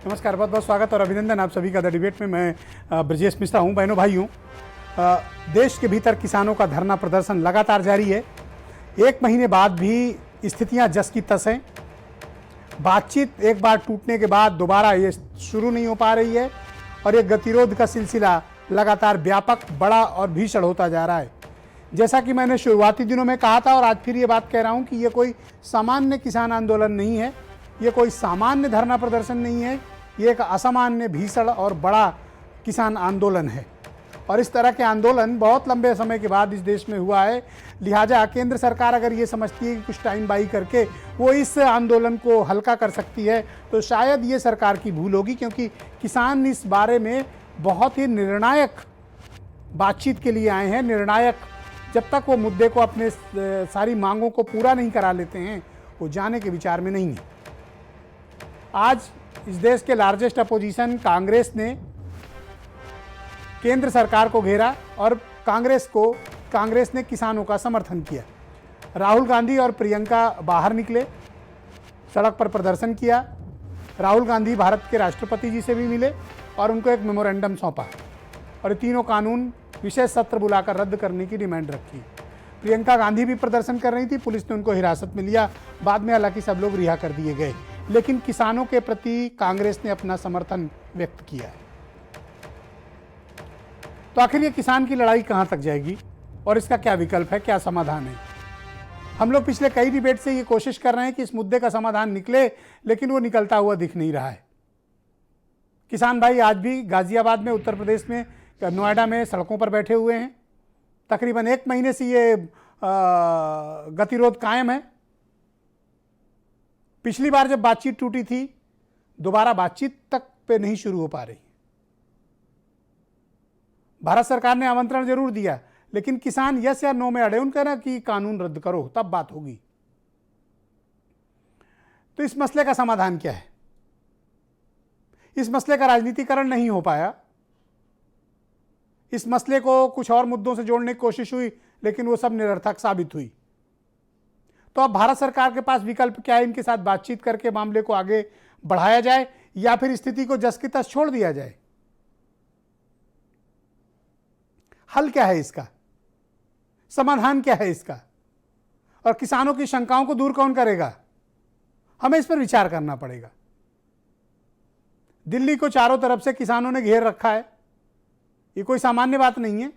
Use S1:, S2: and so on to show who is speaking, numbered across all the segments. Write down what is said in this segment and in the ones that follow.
S1: नमस्कार, बहुत बहुत स्वागत और अभिनंदन आप सभी का द डिबेट में। मैं ब्रजेश मिश्रा हूँ। बहनों भाइयों, देश के भीतर किसानों का धरना प्रदर्शन लगातार जारी है। एक महीने बाद भी स्थितियाँ जस की तस हैं। बातचीत एक बार टूटने के बाद दोबारा ये शुरू नहीं हो पा रही है और ये गतिरोध का सिलसिला लगातार व्यापक, बड़ा और भीषण होता जा रहा है। जैसा कि मैंने शुरुआती दिनों में कहा था और आज फिर ये बात कह रहा हूँ कि ये कोई सामान्य किसान आंदोलन नहीं है, ये कोई सामान्य धरना प्रदर्शन नहीं है, ये एक असामान्य, भीषण और बड़ा किसान आंदोलन है। और इस तरह के आंदोलन बहुत लंबे समय के बाद इस देश में हुआ है। लिहाजा केंद्र सरकार अगर ये समझती है कि कुछ टाइम बाई करके वो इस आंदोलन को हल्का कर सकती है तो शायद ये सरकार की भूल होगी, क्योंकि किसान इस बारे में बहुत ही निर्णायक बातचीत के लिए आए हैं। निर्णायक, जब तक वो मुद्दे को, अपने सारी मांगों को पूरा नहीं करा लेते हैं, वो जाने के विचार में नहीं है। आज इस देश के लार्जेस्ट अपोजिशन कांग्रेस ने केंद्र सरकार को घेरा और कांग्रेस ने किसानों का समर्थन किया। राहुल गांधी और प्रियंका बाहर निकले, सड़क पर प्रदर्शन किया। राहुल गांधी भारत के राष्ट्रपति जी से भी मिले और उनको एक मेमोरेंडम सौंपा और तीनों कानून विशेष सत्र बुलाकर रद्द करने की डिमांड रखी। प्रियंका गांधी भी प्रदर्शन कर रही थी, पुलिस ने उनको हिरासत में लिया। बाद में हालांकि सब लोग रिहा कर दिए गए, लेकिन किसानों के प्रति कांग्रेस ने अपना समर्थन व्यक्त किया है। तो आखिर ये किसान की लड़ाई कहां तक जाएगी और इसका क्या विकल्प है, क्या समाधान है? हम लोग पिछले कई डिबेट से ये कोशिश कर रहे हैं कि इस मुद्दे का समाधान निकले, लेकिन वो निकलता हुआ दिख नहीं रहा है। किसान भाई आज भी गाजियाबाद में, उत्तर प्रदेश में, नोएडा में सड़कों पर बैठे हुए हैं। तकरीबन एक महीने से ये गतिरोध कायम है। पिछली बार जब बातचीत टूटी थी, दोबारा बातचीत तक पे नहीं शुरू हो पा रही। भारत सरकार ने आमंत्रण जरूर दिया, लेकिन किसान यस या नो में अड़े। उनका ना कि कानून रद्द करो तब बात होगी। तो इस मसले का समाधान क्या है? इस मसले का राजनीतिकरण नहीं हो पाया। इस मसले को कुछ और मुद्दों से जोड़ने की कोशिश हुई, लेकिन वो सब निरर्थक साबित हुई। तो अब भारत सरकार के पास विकल्प क्या है? इनके साथ बातचीत करके मामले को आगे बढ़ाया जाए या फिर स्थिति को जस की तस छोड़ दिया जाए? हल क्या है इसका? समाधान क्या है इसका? और किसानों की शंकाओं को दूर कौन करेगा? हमें इस पर विचार करना पड़ेगा। दिल्ली को चारों तरफ से किसानों ने घेर रखा है, ये कोई सामान्य बात नहीं है।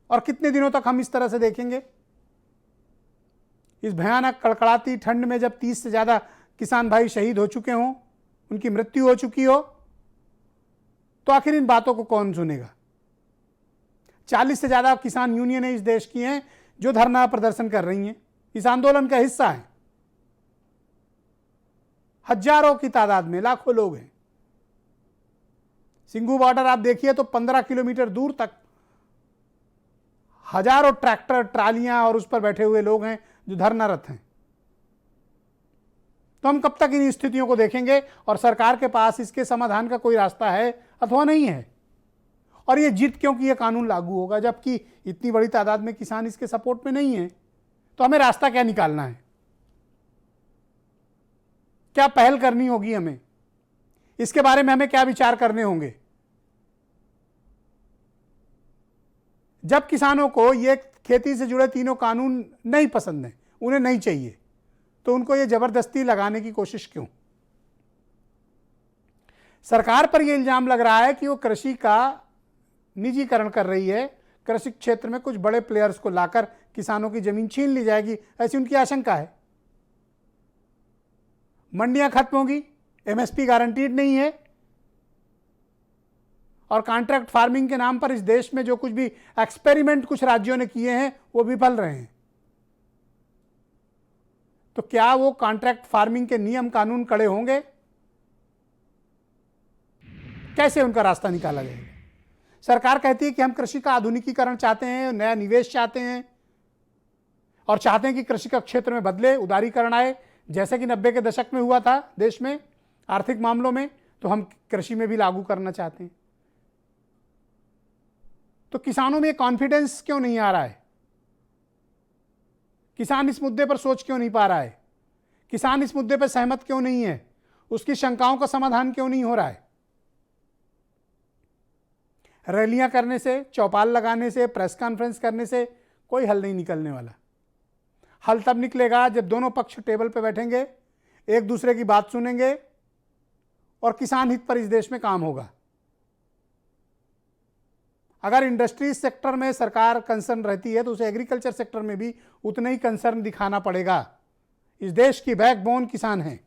S1: और कितने दिनों तक हम इस तरह से देखेंगे? इस भयानक कड़कड़ाती ठंड में जब 30 से ज्यादा किसान भाई शहीद हो चुके हों, उनकी मृत्यु हो चुकी हो, तो आखिर इन बातों को कौन सुनेगा? 40 से ज्यादा किसान यूनियनें इस देश की हैं जो धरना प्रदर्शन कर रही हैं, इस आंदोलन का हिस्सा हैं। हजारों की तादाद में, लाखों लोग हैं। सिंघू बॉर्डर आप देखिए तो 15 किलोमीटर दूर तक हजारों ट्रैक्टर, ट्रालियां और उस पर बैठे हुए लोग हैं जो धरनारत हैं। तो हम कब तक इन स्थितियों को देखेंगे और सरकार के पास इसके समाधान का कोई रास्ता है अथवा नहीं है? और ये जिद क्योंकि ये कानून लागू होगा, जबकि इतनी बड़ी तादाद में किसान इसके सपोर्ट में नहीं है। तो हमें रास्ता क्या निकालना है? क्या पहल करनी होगी हमें? इसके बारे में हमें क्या विचार करने होंगे? जब किसानों को ये खेती से जुड़े तीनों कानून नहीं पसंद हैं, उन्हें नहीं चाहिए, तो उनको ये जबरदस्ती लगाने की कोशिश क्यों? सरकार पर यह इल्जाम लग रहा है कि वो कृषि का निजीकरण कर रही है। कृषि क्षेत्र में कुछ बड़े प्लेयर्स को लाकर किसानों की जमीन छीन ली जाएगी, ऐसी उनकी आशंका है। मंडियां खत्म होगी, एमएसपी गारंटीड नहीं है, और कॉन्ट्रैक्ट फार्मिंग के नाम पर इस देश में जो कुछ भी एक्सपेरिमेंट कुछ राज्यों ने किए हैं वो विफल रहे हैं। तो क्या वो कॉन्ट्रैक्ट फार्मिंग के नियम कानून कड़े होंगे? कैसे उनका रास्ता निकाला जाएगा? सरकार कहती है कि हम कृषि का आधुनिकीकरण चाहते हैं, नया निवेश चाहते हैं और चाहते हैं कि कृषि का क्षेत्र में बदले, उदारीकरण आए, जैसे कि 90 के दशक में हुआ था देश में आर्थिक मामलों में। तो हम कृषि में भी लागू करना चाहते हैं। तो किसानों में कॉन्फिडेंस क्यों नहीं आ रहा है? किसान इस मुद्दे पर सोच क्यों नहीं पा रहा है? किसान इस मुद्दे पर सहमत क्यों नहीं है? उसकी शंकाओं का समाधान क्यों नहीं हो रहा है? रैलियां करने से, चौपाल लगाने से, प्रेस कॉन्फ्रेंस करने से कोई हल नहीं निकलने वाला। हल तब निकलेगा जब दोनों पक्ष टेबल पर बैठेंगे, एक दूसरे की बात सुनेंगे और किसान हित पर इस देश में काम होगा। अगर इंडस्ट्रीज सेक्टर में सरकार कंसर्न रहती है तो उसे एग्रीकल्चर सेक्टर में भी उतना ही कंसर्न दिखाना पड़ेगा। इस देश की बैकबोन किसान है।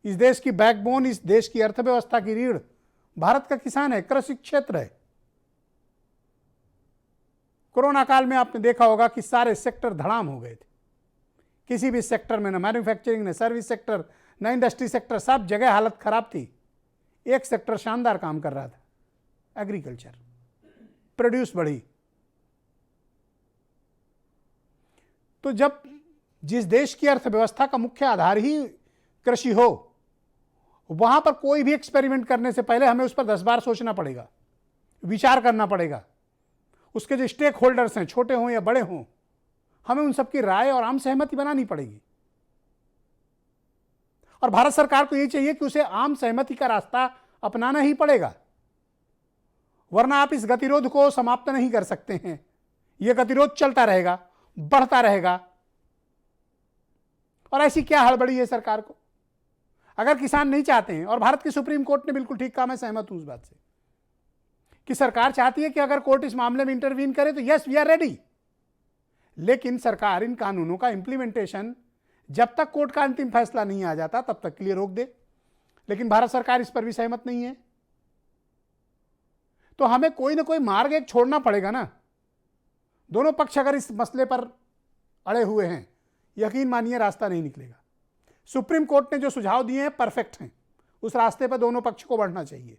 S1: इस देश की बैकबोन, इस देश की अर्थव्यवस्था की रीढ़ भारत का किसान है, कृषि क्षेत्र है। कोरोना काल में आपने देखा होगा कि सारे सेक्टर धड़ाम हो गए थे। किसी भी सेक्टर में, ना मैन्युफैक्चरिंग, न सर्विस सेक्टर, न इंडस्ट्री सेक्टर, सब जगह हालत खराब थी। एक सेक्टर शानदार काम कर रहा था, एग्रीकल्चर। प्रोड्यूस बढ़ी। तो जब जिस देश की अर्थव्यवस्था का मुख्य आधार ही कृषि हो, वहां पर कोई भी एक्सपेरिमेंट करने से पहले हमें उस पर 10 बार सोचना पड़ेगा, विचार करना पड़ेगा। उसके जो स्टेक होल्डर्स हैं, छोटे हों या बड़े हों, हमें उन सबकी राय और आम सहमति बनानी पड़ेगी। और भारत सरकार को यही चाहिए कि उसे आम सहमति का रास्ता अपनाना ही पड़ेगा, वरना आप इस गतिरोध को समाप्त नहीं कर सकते हैं। यह गतिरोध चलता रहेगा, बढ़ता रहेगा। और ऐसी क्या हड़बड़ी है सरकार को? अगर किसान नहीं चाहते हैं, और भारत की सुप्रीम कोर्ट ने बिल्कुल ठीक कहा, मैं सहमत हूं उस बात से, कि सरकार चाहती है कि अगर कोर्ट इस मामले में इंटरवीन करे तो यस, वी आर रेडी। लेकिन सरकार इन कानूनों का इंप्लीमेंटेशन जब तक कोर्ट का अंतिम फैसला नहीं आ जाता तब तक के लिए रोक दे। लेकिन भारत सरकार इस पर भी सहमत नहीं है। तो हमें कोई ना कोई मार्ग एक छोड़ना पड़ेगा ना। दोनों पक्ष अगर इस मसले पर अड़े हुए हैं, यकीन मानिए रास्ता नहीं निकलेगा। सुप्रीम कोर्ट ने जो सुझाव दिए हैं परफेक्ट हैं, उस रास्ते पर दोनों पक्ष को बढ़ना चाहिए।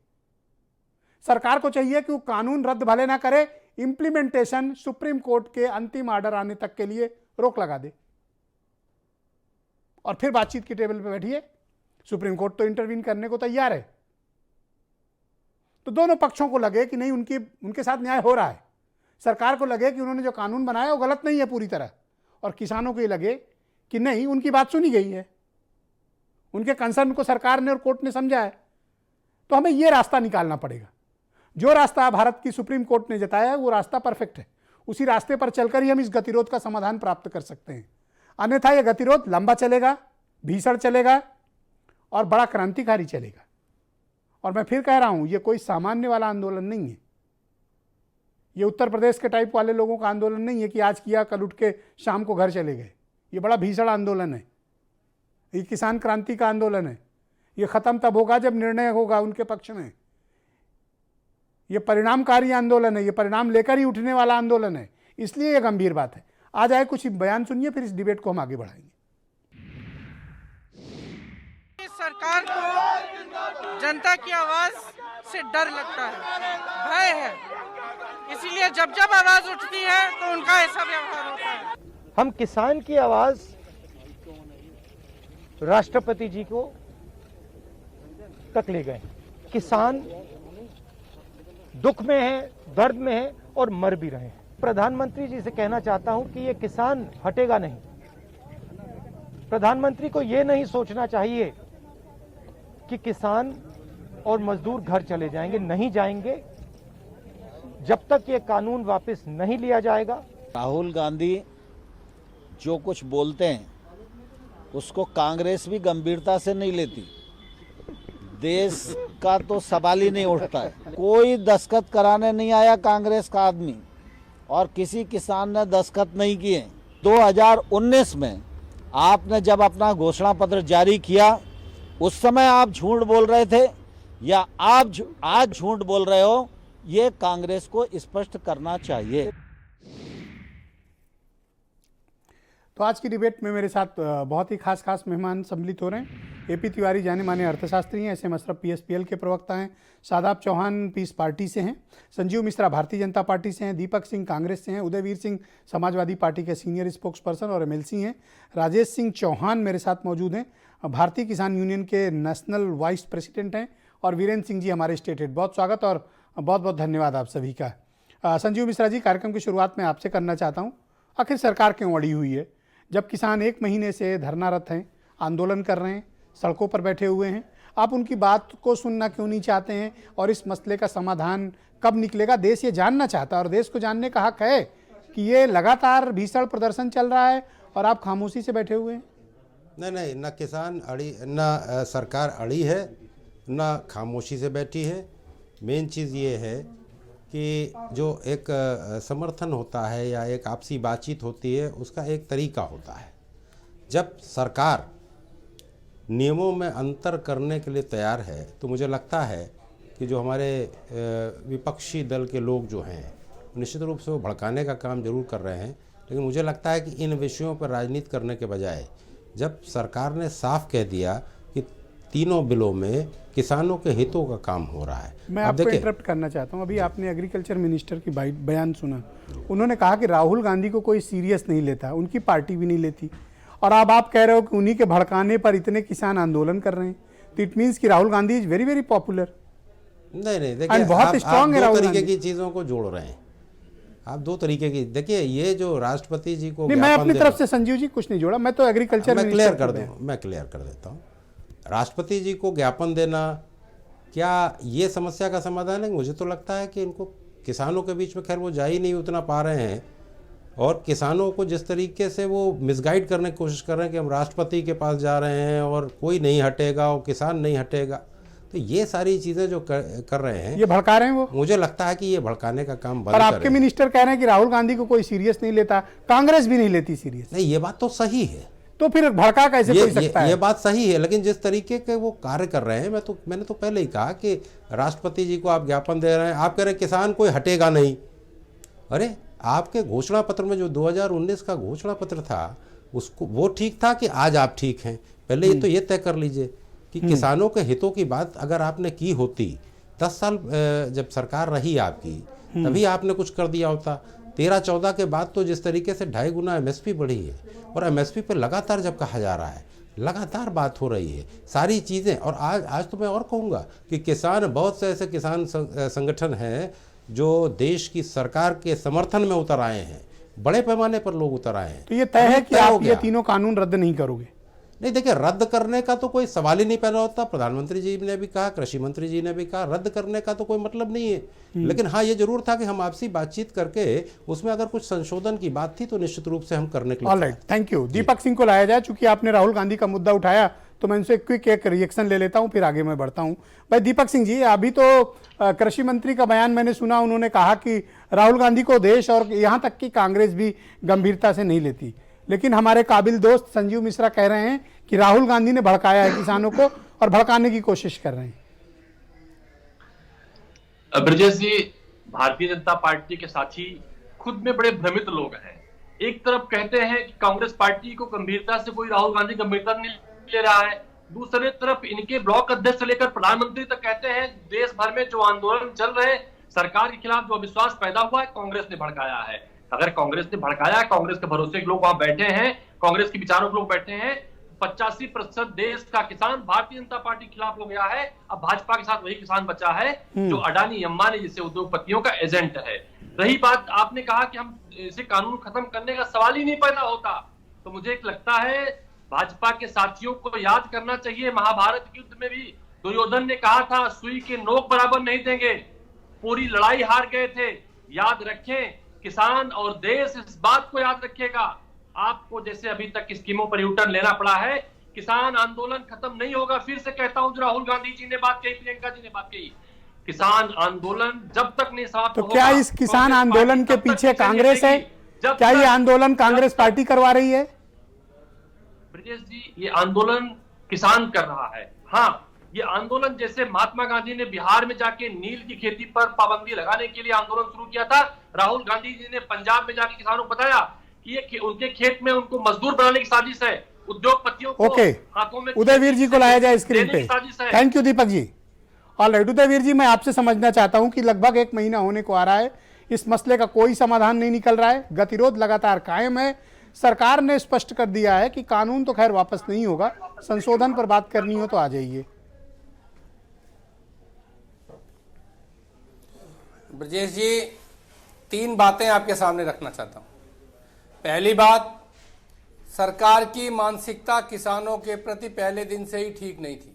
S1: सरकार को चाहिए कि वो कानून रद्द भले ना करे, इंप्लीमेंटेशन सुप्रीम कोर्ट के अंतिम ऑर्डर आने तक के लिए रोक लगा दे और फिर बातचीत की टेबल पर बैठिए। सुप्रीम कोर्ट तो इंटरवीन करने को तैयार है। तो दोनों पक्षों को लगे कि नहीं, उनके साथ न्याय हो रहा है। सरकार को लगे कि उन्होंने जो कानून बनाया वो गलत नहीं है पूरी तरह, और किसानों को ये लगे कि नहीं, उनकी बात सुनी गई है, उनके कंसर्न को सरकार ने और कोर्ट ने समझा है। तो हमें यह रास्ता निकालना पड़ेगा। जो रास्ता भारत की सुप्रीम कोर्ट ने जताया है वो रास्ता परफेक्ट है। उसी रास्ते पर चलकर ही हम इस गतिरोध का समाधान प्राप्त कर सकते हैं। अन्यथा यह गतिरोध लंबा चलेगा, भीषण चलेगा और बड़ा क्रांतिकारी चलेगा। और मैं फिर कह रहा हूं, यह कोई सामान्य वाला आंदोलन नहीं है। यह उत्तर प्रदेश के टाइप वाले लोगों का आंदोलन नहीं है कि आज किया कल उठ के शाम को घर चले गए। यह बड़ा भीषण आंदोलन है। ये किसान क्रांति का आंदोलन है। यह खत्म तब होगा जब निर्णय होगा उनके पक्ष में। यह परिणामकारी आंदोलन है। यह परिणाम लेकर ही उठने वाला आंदोलन है। इसलिए यह गंभीर बात है। आज आए कुछ बयान सुनिए, फिर इस डिबेट को हम आगे बढ़ाएंगे।
S2: सरकार को जनता की आवाज से डर लगता है, भय है, इसीलिए जब जब आवाज उठती है तो उनका ऐसा व्यवहार होता है।
S3: हम किसान की आवाज राष्ट्रपति जी को तक ले गए। किसान दुख में है, दर्द में है और मर भी रहे हैं। प्रधानमंत्री जी से कहना चाहता हूं कि ये किसान हटेगा नहीं। प्रधानमंत्री को ये नहीं सोचना चाहिए कि किसान और मजदूर घर चले जाएंगे, नहीं जाएंगे जब तक ये कानून वापस नहीं लिया जाएगा।
S4: राहुल गांधी जो कुछ बोलते हैं उसको कांग्रेस भी गंभीरता से नहीं लेती। देश का तो सवाल ही नहीं उठता है। कोई दस्तखत कराने नहीं आया कांग्रेस का आदमी, और किसी किसान ने दस्तखत नहीं किए। 2019 में आपने जब अपना घोषणा पत्र जारी किया, उस समय आप झूठ बोल रहे थे या आप आज झूठ बोल रहे हो, ये कांग्रेस को स्पष्ट करना चाहिए।
S1: तो आज की डिबेट में मेरे साथ बहुत ही खास मेहमान सम्मिलित हो रहे हैं। एपी तिवारी जाने माने अर्थशास्त्री हैं, SM अशरफ PSPL के प्रवक्ता हैं, शादाब चौहान पीस पार्टी से हैं, संजीव मिश्रा भारतीय जनता पार्टी से हैं, दीपक सिंह कांग्रेस से हैं, उदयवीर सिंह समाजवादी पार्टी के सीनियर स्पोक्स पर्सन और MLC हैं, राजेश सिंह चौहान मेरे साथ मौजूद हैं, भारतीय किसान यूनियन के नेशनल वाइस प्रेसिडेंट हैं, और वीरेंद्र सिंह जी हमारे स्टेट हेड। बहुत स्वागत और बहुत बहुत धन्यवाद आप सभी का। संजीव मिश्रा जी, कार्यक्रम की शुरुआत में आपसे करना चाहता हूँ, आखिर सरकार क्यों अड़ी हुई है? जब किसान 1 महीने से धरनारत हैं, आंदोलन कर रहे हैं, सड़कों पर बैठे हुए हैं। आप उनकी बात को सुनना क्यों नहीं चाहते हैं और इस मसले का समाधान कब निकलेगा? देश ये जानना चाहता है और देश को जानने का हक है कि ये लगातार भीषण प्रदर्शन चल रहा है और आप खामोशी से बैठे हुए हैं।
S5: नहीं, न किसान अड़ी, न सरकार अड़ी है, न खामोशी से बैठी है। मेन चीज़ ये है कि जो एक समर्थन होता है या एक आपसी बातचीत होती है, उसका एक तरीका होता है। जब सरकार नियमों में अंतर करने के लिए तैयार है तो मुझे लगता है कि जो हमारे विपक्षी दल के लोग जो हैं, निश्चित रूप से वो भड़काने का काम जरूर कर रहे हैं, लेकिन मुझे लगता है कि इन विषयों पर राजनीति करने के बजाय जब सरकार ने साफ कह दिया कि तीनों बिलों में किसानों के हितों का काम हो रहा है।
S1: मैं आपको इंटरप्ट करना चाहता हूं। अभी आपने एग्रीकल्चर मिनिस्टर की बयान सुना, उन्होंने कहा कि राहुल गांधी को कोई सीरियस नहीं लेता, उनकी पार्टी भी नहीं लेती, और अब आप कह रहे हो कि उन्हीं के भड़काने पर इतने किसान आंदोलन कर रहे हैं, तो इट मीन्स कि Rahul Gandhi is very very popular.
S5: नहीं, देखिए
S1: बहुत स्ट्रांग है
S5: दो
S1: राहुल
S5: तरीके
S1: गांधी
S5: की चीज़ों को जोड़ रहे हैं आप, दो तरीके की। देखिए, ये जो राष्ट्रपति जी को
S1: नहीं, मैं अपनी तरफ से संजीव जी कुछ नहीं जोड़ा, मैं तो एग्रीकल्चर
S5: मैं क्लियर कर देता हूँ। राष्ट्रपति जी को ज्ञापन देना क्या ये समस्या का समाधान है? मुझे तो लगता है कि इनको किसानों के बीच में, खैर वो जा ही नहीं उतना पा रहे हैं, और किसानों को जिस तरीके से वो मिसगाइड करने की कोशिश कर रहे हैं कि हम राष्ट्रपति के पास जा रहे हैं और कोई नहीं हटेगा और किसान नहीं हटेगा, तो ये सारी चीज़ें जो कर रहे हैं,
S1: ये भड़का रहे हैं वो।
S5: मुझे लगता है कि ये भड़काने का काम बंद
S1: और
S5: करें।
S1: आपके मिनिस्टर कह रहे हैं कि राहुल गांधी को कोई सीरियस नहीं लेता, कांग्रेस भी नहीं लेती सीरियस।
S5: नहीं, ये बात तो सही है,
S1: तो फिर भड़का कैसे कोई सकता है?
S5: ये बात सही है, लेकिन जिस तरीके के वो कार्य कर रहे हैं, मैंने तो पहले ही कहा कि राष्ट्रपति जी को आप ज्ञापन दे रहे हैं, आप कह रहे हैं किसान कोई हटेगा नहीं। अरे, आपके घोषणा पत्र में जो 2019 का घोषणा पत्र था, उसको वो ठीक था कि आज आप ठीक हैं? पहले ये तो ये तय कर लीजिए कि किसानों के हितों की बात अगर आपने की होती, 10 साल जब सरकार रही आपकी, तभी आपने कुछ कर दिया होता। 13-14 के बाद तो जिस तरीके से 2.5 गुना एमएसपी बढ़ी है, और एमएसपी पे लगातार जब कहा जा रहा है, लगातार बात हो रही है, सारी चीज़ें। और आज तो मैं और कहूँगा कि किसान, बहुत से ऐसे किसान संगठन हैं जो देश की सरकार के समर्थन में उतर आए हैं, बड़े पैमाने पर लोग उतर आए हैं।
S1: तो ये तय है कि आप ये तीनों कानून रद्द नहीं करोगे?
S5: नहीं, देखिए, रद्द करने का तो कोई सवाल ही नहीं पैदा होता। प्रधानमंत्री जी ने भी कहा, कृषि मंत्री जी ने भी कहा, रद्द करने का तो कोई मतलब नहीं है। लेकिन हाँ, ये जरूर था कि हम आपसी बातचीत करके उसमें अगर कुछ संशोधन की बात थी तो निश्चित रूप से हम करने के लिए।
S1: Alright, thank you. Deepak Singh को लाया जाए। चूंकि आपने राहुल गांधी का मुद्दा उठाया तो मैं उनसे क्विक एक रिएक्शन ले लेता हूं, फिर आगे मैं बढ़ता हूं। भाई दीपक सिंह जी, अभी तो कृषि मंत्री का बयान मैंने सुना, उन्होंने कहा कि राहुल गांधी को देश और यहाँ तक कि कांग्रेस भी गंभीरता से नहीं लेती, लेकिन हमारे काबिल दोस्त संजीव मिश्रा कह रहे हैं कि राहुल गांधी ने भड़काया है किसानों को और भड़काने की कोशिश कर रहे हैं।
S6: ब्रजेश जी, भारतीय जनता पार्टी के साथी खुद में बड़े भ्रमित लोग हैं। एक तरफ कहते हैं कि कांग्रेस पार्टी को गंभीरता से कोई राहुल गांधी गंभीरता नहीं ले रहा है, दूसरे तरफ इनके ब्लॉक अध्यक्ष से लेकर प्रधानमंत्री तक कहते हैं देश भर में जो आंदोलन चल रहे हैं, सरकार के खिलाफ जो अविश्वास पैदा हुआ है, कांग्रेस ने भड़काया है। अगर कांग्रेस ने भड़काया, कांग्रेस के भरोसे के लोग वहां बैठे हैं, कांग्रेस के विचारों के लोग बैठे हैं, 85% देश का किसान भारतीय जनता पार्टी के खिलाफ हो गया है। अब भाजपा के साथ वही किसान बचा है जो अडानी अंबानी जैसे उद्योगपतियों का एजेंट है। रही बात, आपने कहा कि हम इसे कानून खत्म करने का सवाल ही नहीं पैदा होता, तो मुझे एक लगता है भाजपा के साथियों को याद करना चाहिए, महाभारत के युद्ध में भी दुर्योधन ने कहा था सुई के नोक बराबर नहीं देंगे, पूरी लड़ाई हार गए थे। याद रखें, किसान और देश इस बात को याद रखेगा। आपको जैसे अभी तक स्कीमों पर यूटर्न लेना पड़ा है, किसान आंदोलन खत्म नहीं होगा। फिर से कहता हूं, जो राहुल गांधी जी ने बात कही, प्रियंका जी ने बात कही, किसान आंदोलन जब तक नहीं समाप्त
S1: तो क्या इस किसान आंदोलन के पीछे कांग्रेस है? क्या ये आंदोलन कांग्रेस पार्टी करवा रही है?
S6: ब्रजेश जी, ये आंदोलन किसान कर रहा है। हाँ, ये आंदोलन जैसे महात्मा गांधी ने बिहार में जाके नील की खेती पर पाबंदी लगाने के लिए आंदोलन शुरू किया था, राहुल गांधी जी ने पंजाब में जाके किसानों को बताया कि ये उनके खेत में उनको मजदूर बनाने की साजिश है, उद्योगपतियों को हाथों में।
S1: उदयवीर जी को लाया जाए स्क्रीन पे। Thank you Deepak ji. Alright, Udayveer ji, मैं आपसे समझना चाहता हूं कि लगभग 1 महीना होने को आ रहा है, इस मसले का कोई समाधान नहीं निकल रहा है, गतिरोध लगातार कायम है। सरकार ने स्पष्ट कर दिया है कि कानून तो खैर वापस नहीं होगा, संशोधन पर बात करनी हो तो आ जाइए।
S7: ब्रजेश जी, 3 बातें आपके सामने रखना चाहता हूं। पहली बात, सरकार की मानसिकता किसानों के प्रति पहले दिन से ही ठीक नहीं थी।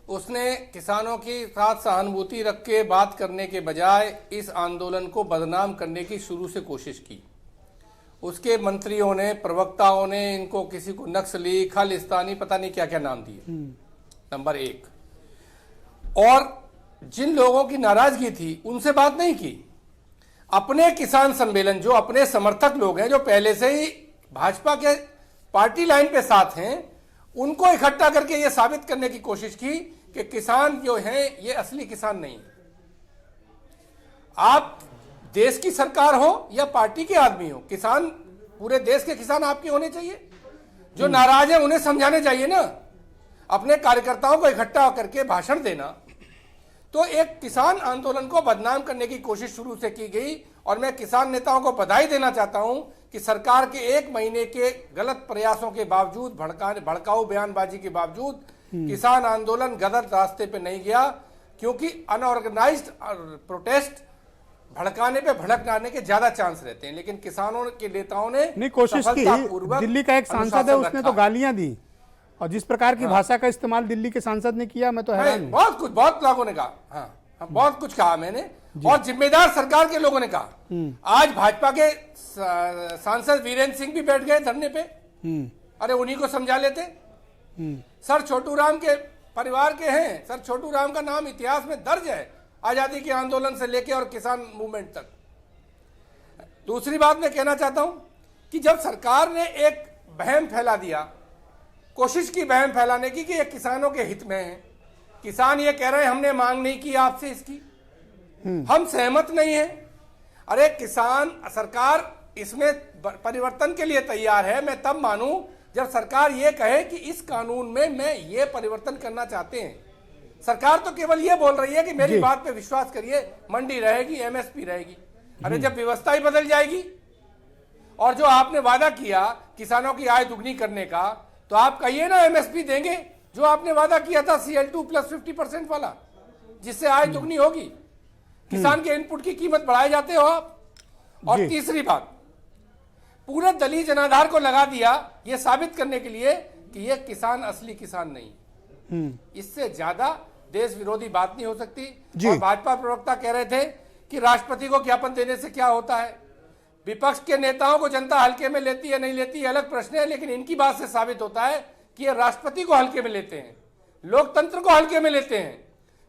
S7: उसने किसानों के साथ सहानुभूति रख के बात करने के बजाय इस आंदोलन को बदनाम करने की शुरू से कोशिश की। उसके मंत्रियों ने, प्रवक्ताओं ने इनको किसी को नक्सली, खालिस्तानी, पता नहीं क्या क्या नाम दिए। नंबर एक। और जिन लोगों की नाराजगी थी उनसे बात नहीं की। अपने किसान सम्मेलन, जो अपने समर्थक लोग हैं, जो पहले से ही भाजपा के पार्टी लाइन पे साथ हैं, उनको इकट्ठा करके ये साबित करने की कोशिश की कि किसान जो हैं ये असली किसान नहीं है। आप देश की सरकार हो या पार्टी के आदमी हो, किसान, पूरे देश के किसान आपके होने चाहिए। जो नाराज है उन्हें समझाने चाहिए ना। अपने कार्यकर्ताओं को इकट्ठा करके भाषण देना, तो एक किसान आंदोलन को बदनाम करने की कोशिश शुरू से की गई। और मैं किसान नेताओं को बधाई देना चाहता हूं कि सरकार के 1 महीने के गलत प्रयासों के बावजूद, भड़काऊ बयानबाजी के बावजूद किसान आंदोलन गलत रास्ते पे नहीं गया, क्योंकि अनऑर्गेनाइज्ड प्रोटेस्ट भड़काने पे भड़कने के ज्यादा चांस रहते हैं। लेकिन किसानों के नेताओं ने
S1: नहीं कोशिश की। दिल्ली का एक सांसद है, उसने तो गालियां दी, और जिस प्रकार की भाषा का इस्तेमाल दिल्ली के सांसद ने किया, मैं तो हैरान हूं।
S7: बहुत लोगों ने कहा, हाँ, बहुत कुछ कहा मैंने, और जिम्मेदार सरकार के लोगों ने कहा। आज भाजपा के सांसद वीरेंद्र सिंह भी बैठ गए धरने पे। अरे उन्हीं को समझा लेते। सर छोटू राम के परिवार के हैं। सर छोटू राम का नाम इतिहास में दर्ज है, आजादी के आंदोलन से लेके और किसान मूवमेंट तक। दूसरी बात मैं कहना चाहता हूं कि जब सरकार ने एक वहम फैला दिया, कोशिश की वहम फैलाने की कि ये किसानों के हित में है, किसान ये कह रहे हैं हमने मांग नहीं की आपसे इसकी, हम सहमत नहीं है। अरे किसान, सरकार इसमें परिवर्तन के लिए तैयार है, मैं तब मानूं जब सरकार ये कहे कि इस कानून में मैं ये परिवर्तन करना चाहते हैं। सरकार तो केवल ये बोल रही है कि मेरी बात पे विश्वास करिए, मंडी रहेगी, एमएसपी रहेगी। अरे जब व्यवस्था ही बदल जाएगी, और जो आपने वादा किया किसानों की आय दुगनी करने का, तो आप कहिए ना एमएसपी देंगे, जो आपने वादा किया था CL2 + 50% वाला, जिससे आय दुगनी होगी। किसान के इनपुट की कीमत बढ़ाए जाते हो आप। और तीसरी बात, पूरे दलीय जनाधार को लगा दिया ये साबित करने के लिए कि ये किसान असली किसान नहीं। इससे ज्यादा देश विरोधी बात नहीं हो सकती। और भाजपा प्रवक्ता कह रहे थे कि राष्ट्रपति को ज्ञापन देने से क्या होता है। विपक्ष के नेताओं को जनता हल्के में लेती है नहीं लेती है अलग प्रश्न है, लेकिन इनकी बात से साबित होता है कि ये राष्ट्रपति को हल्के में लेते हैं, लोकतंत्र को हल्के में लेते हैं।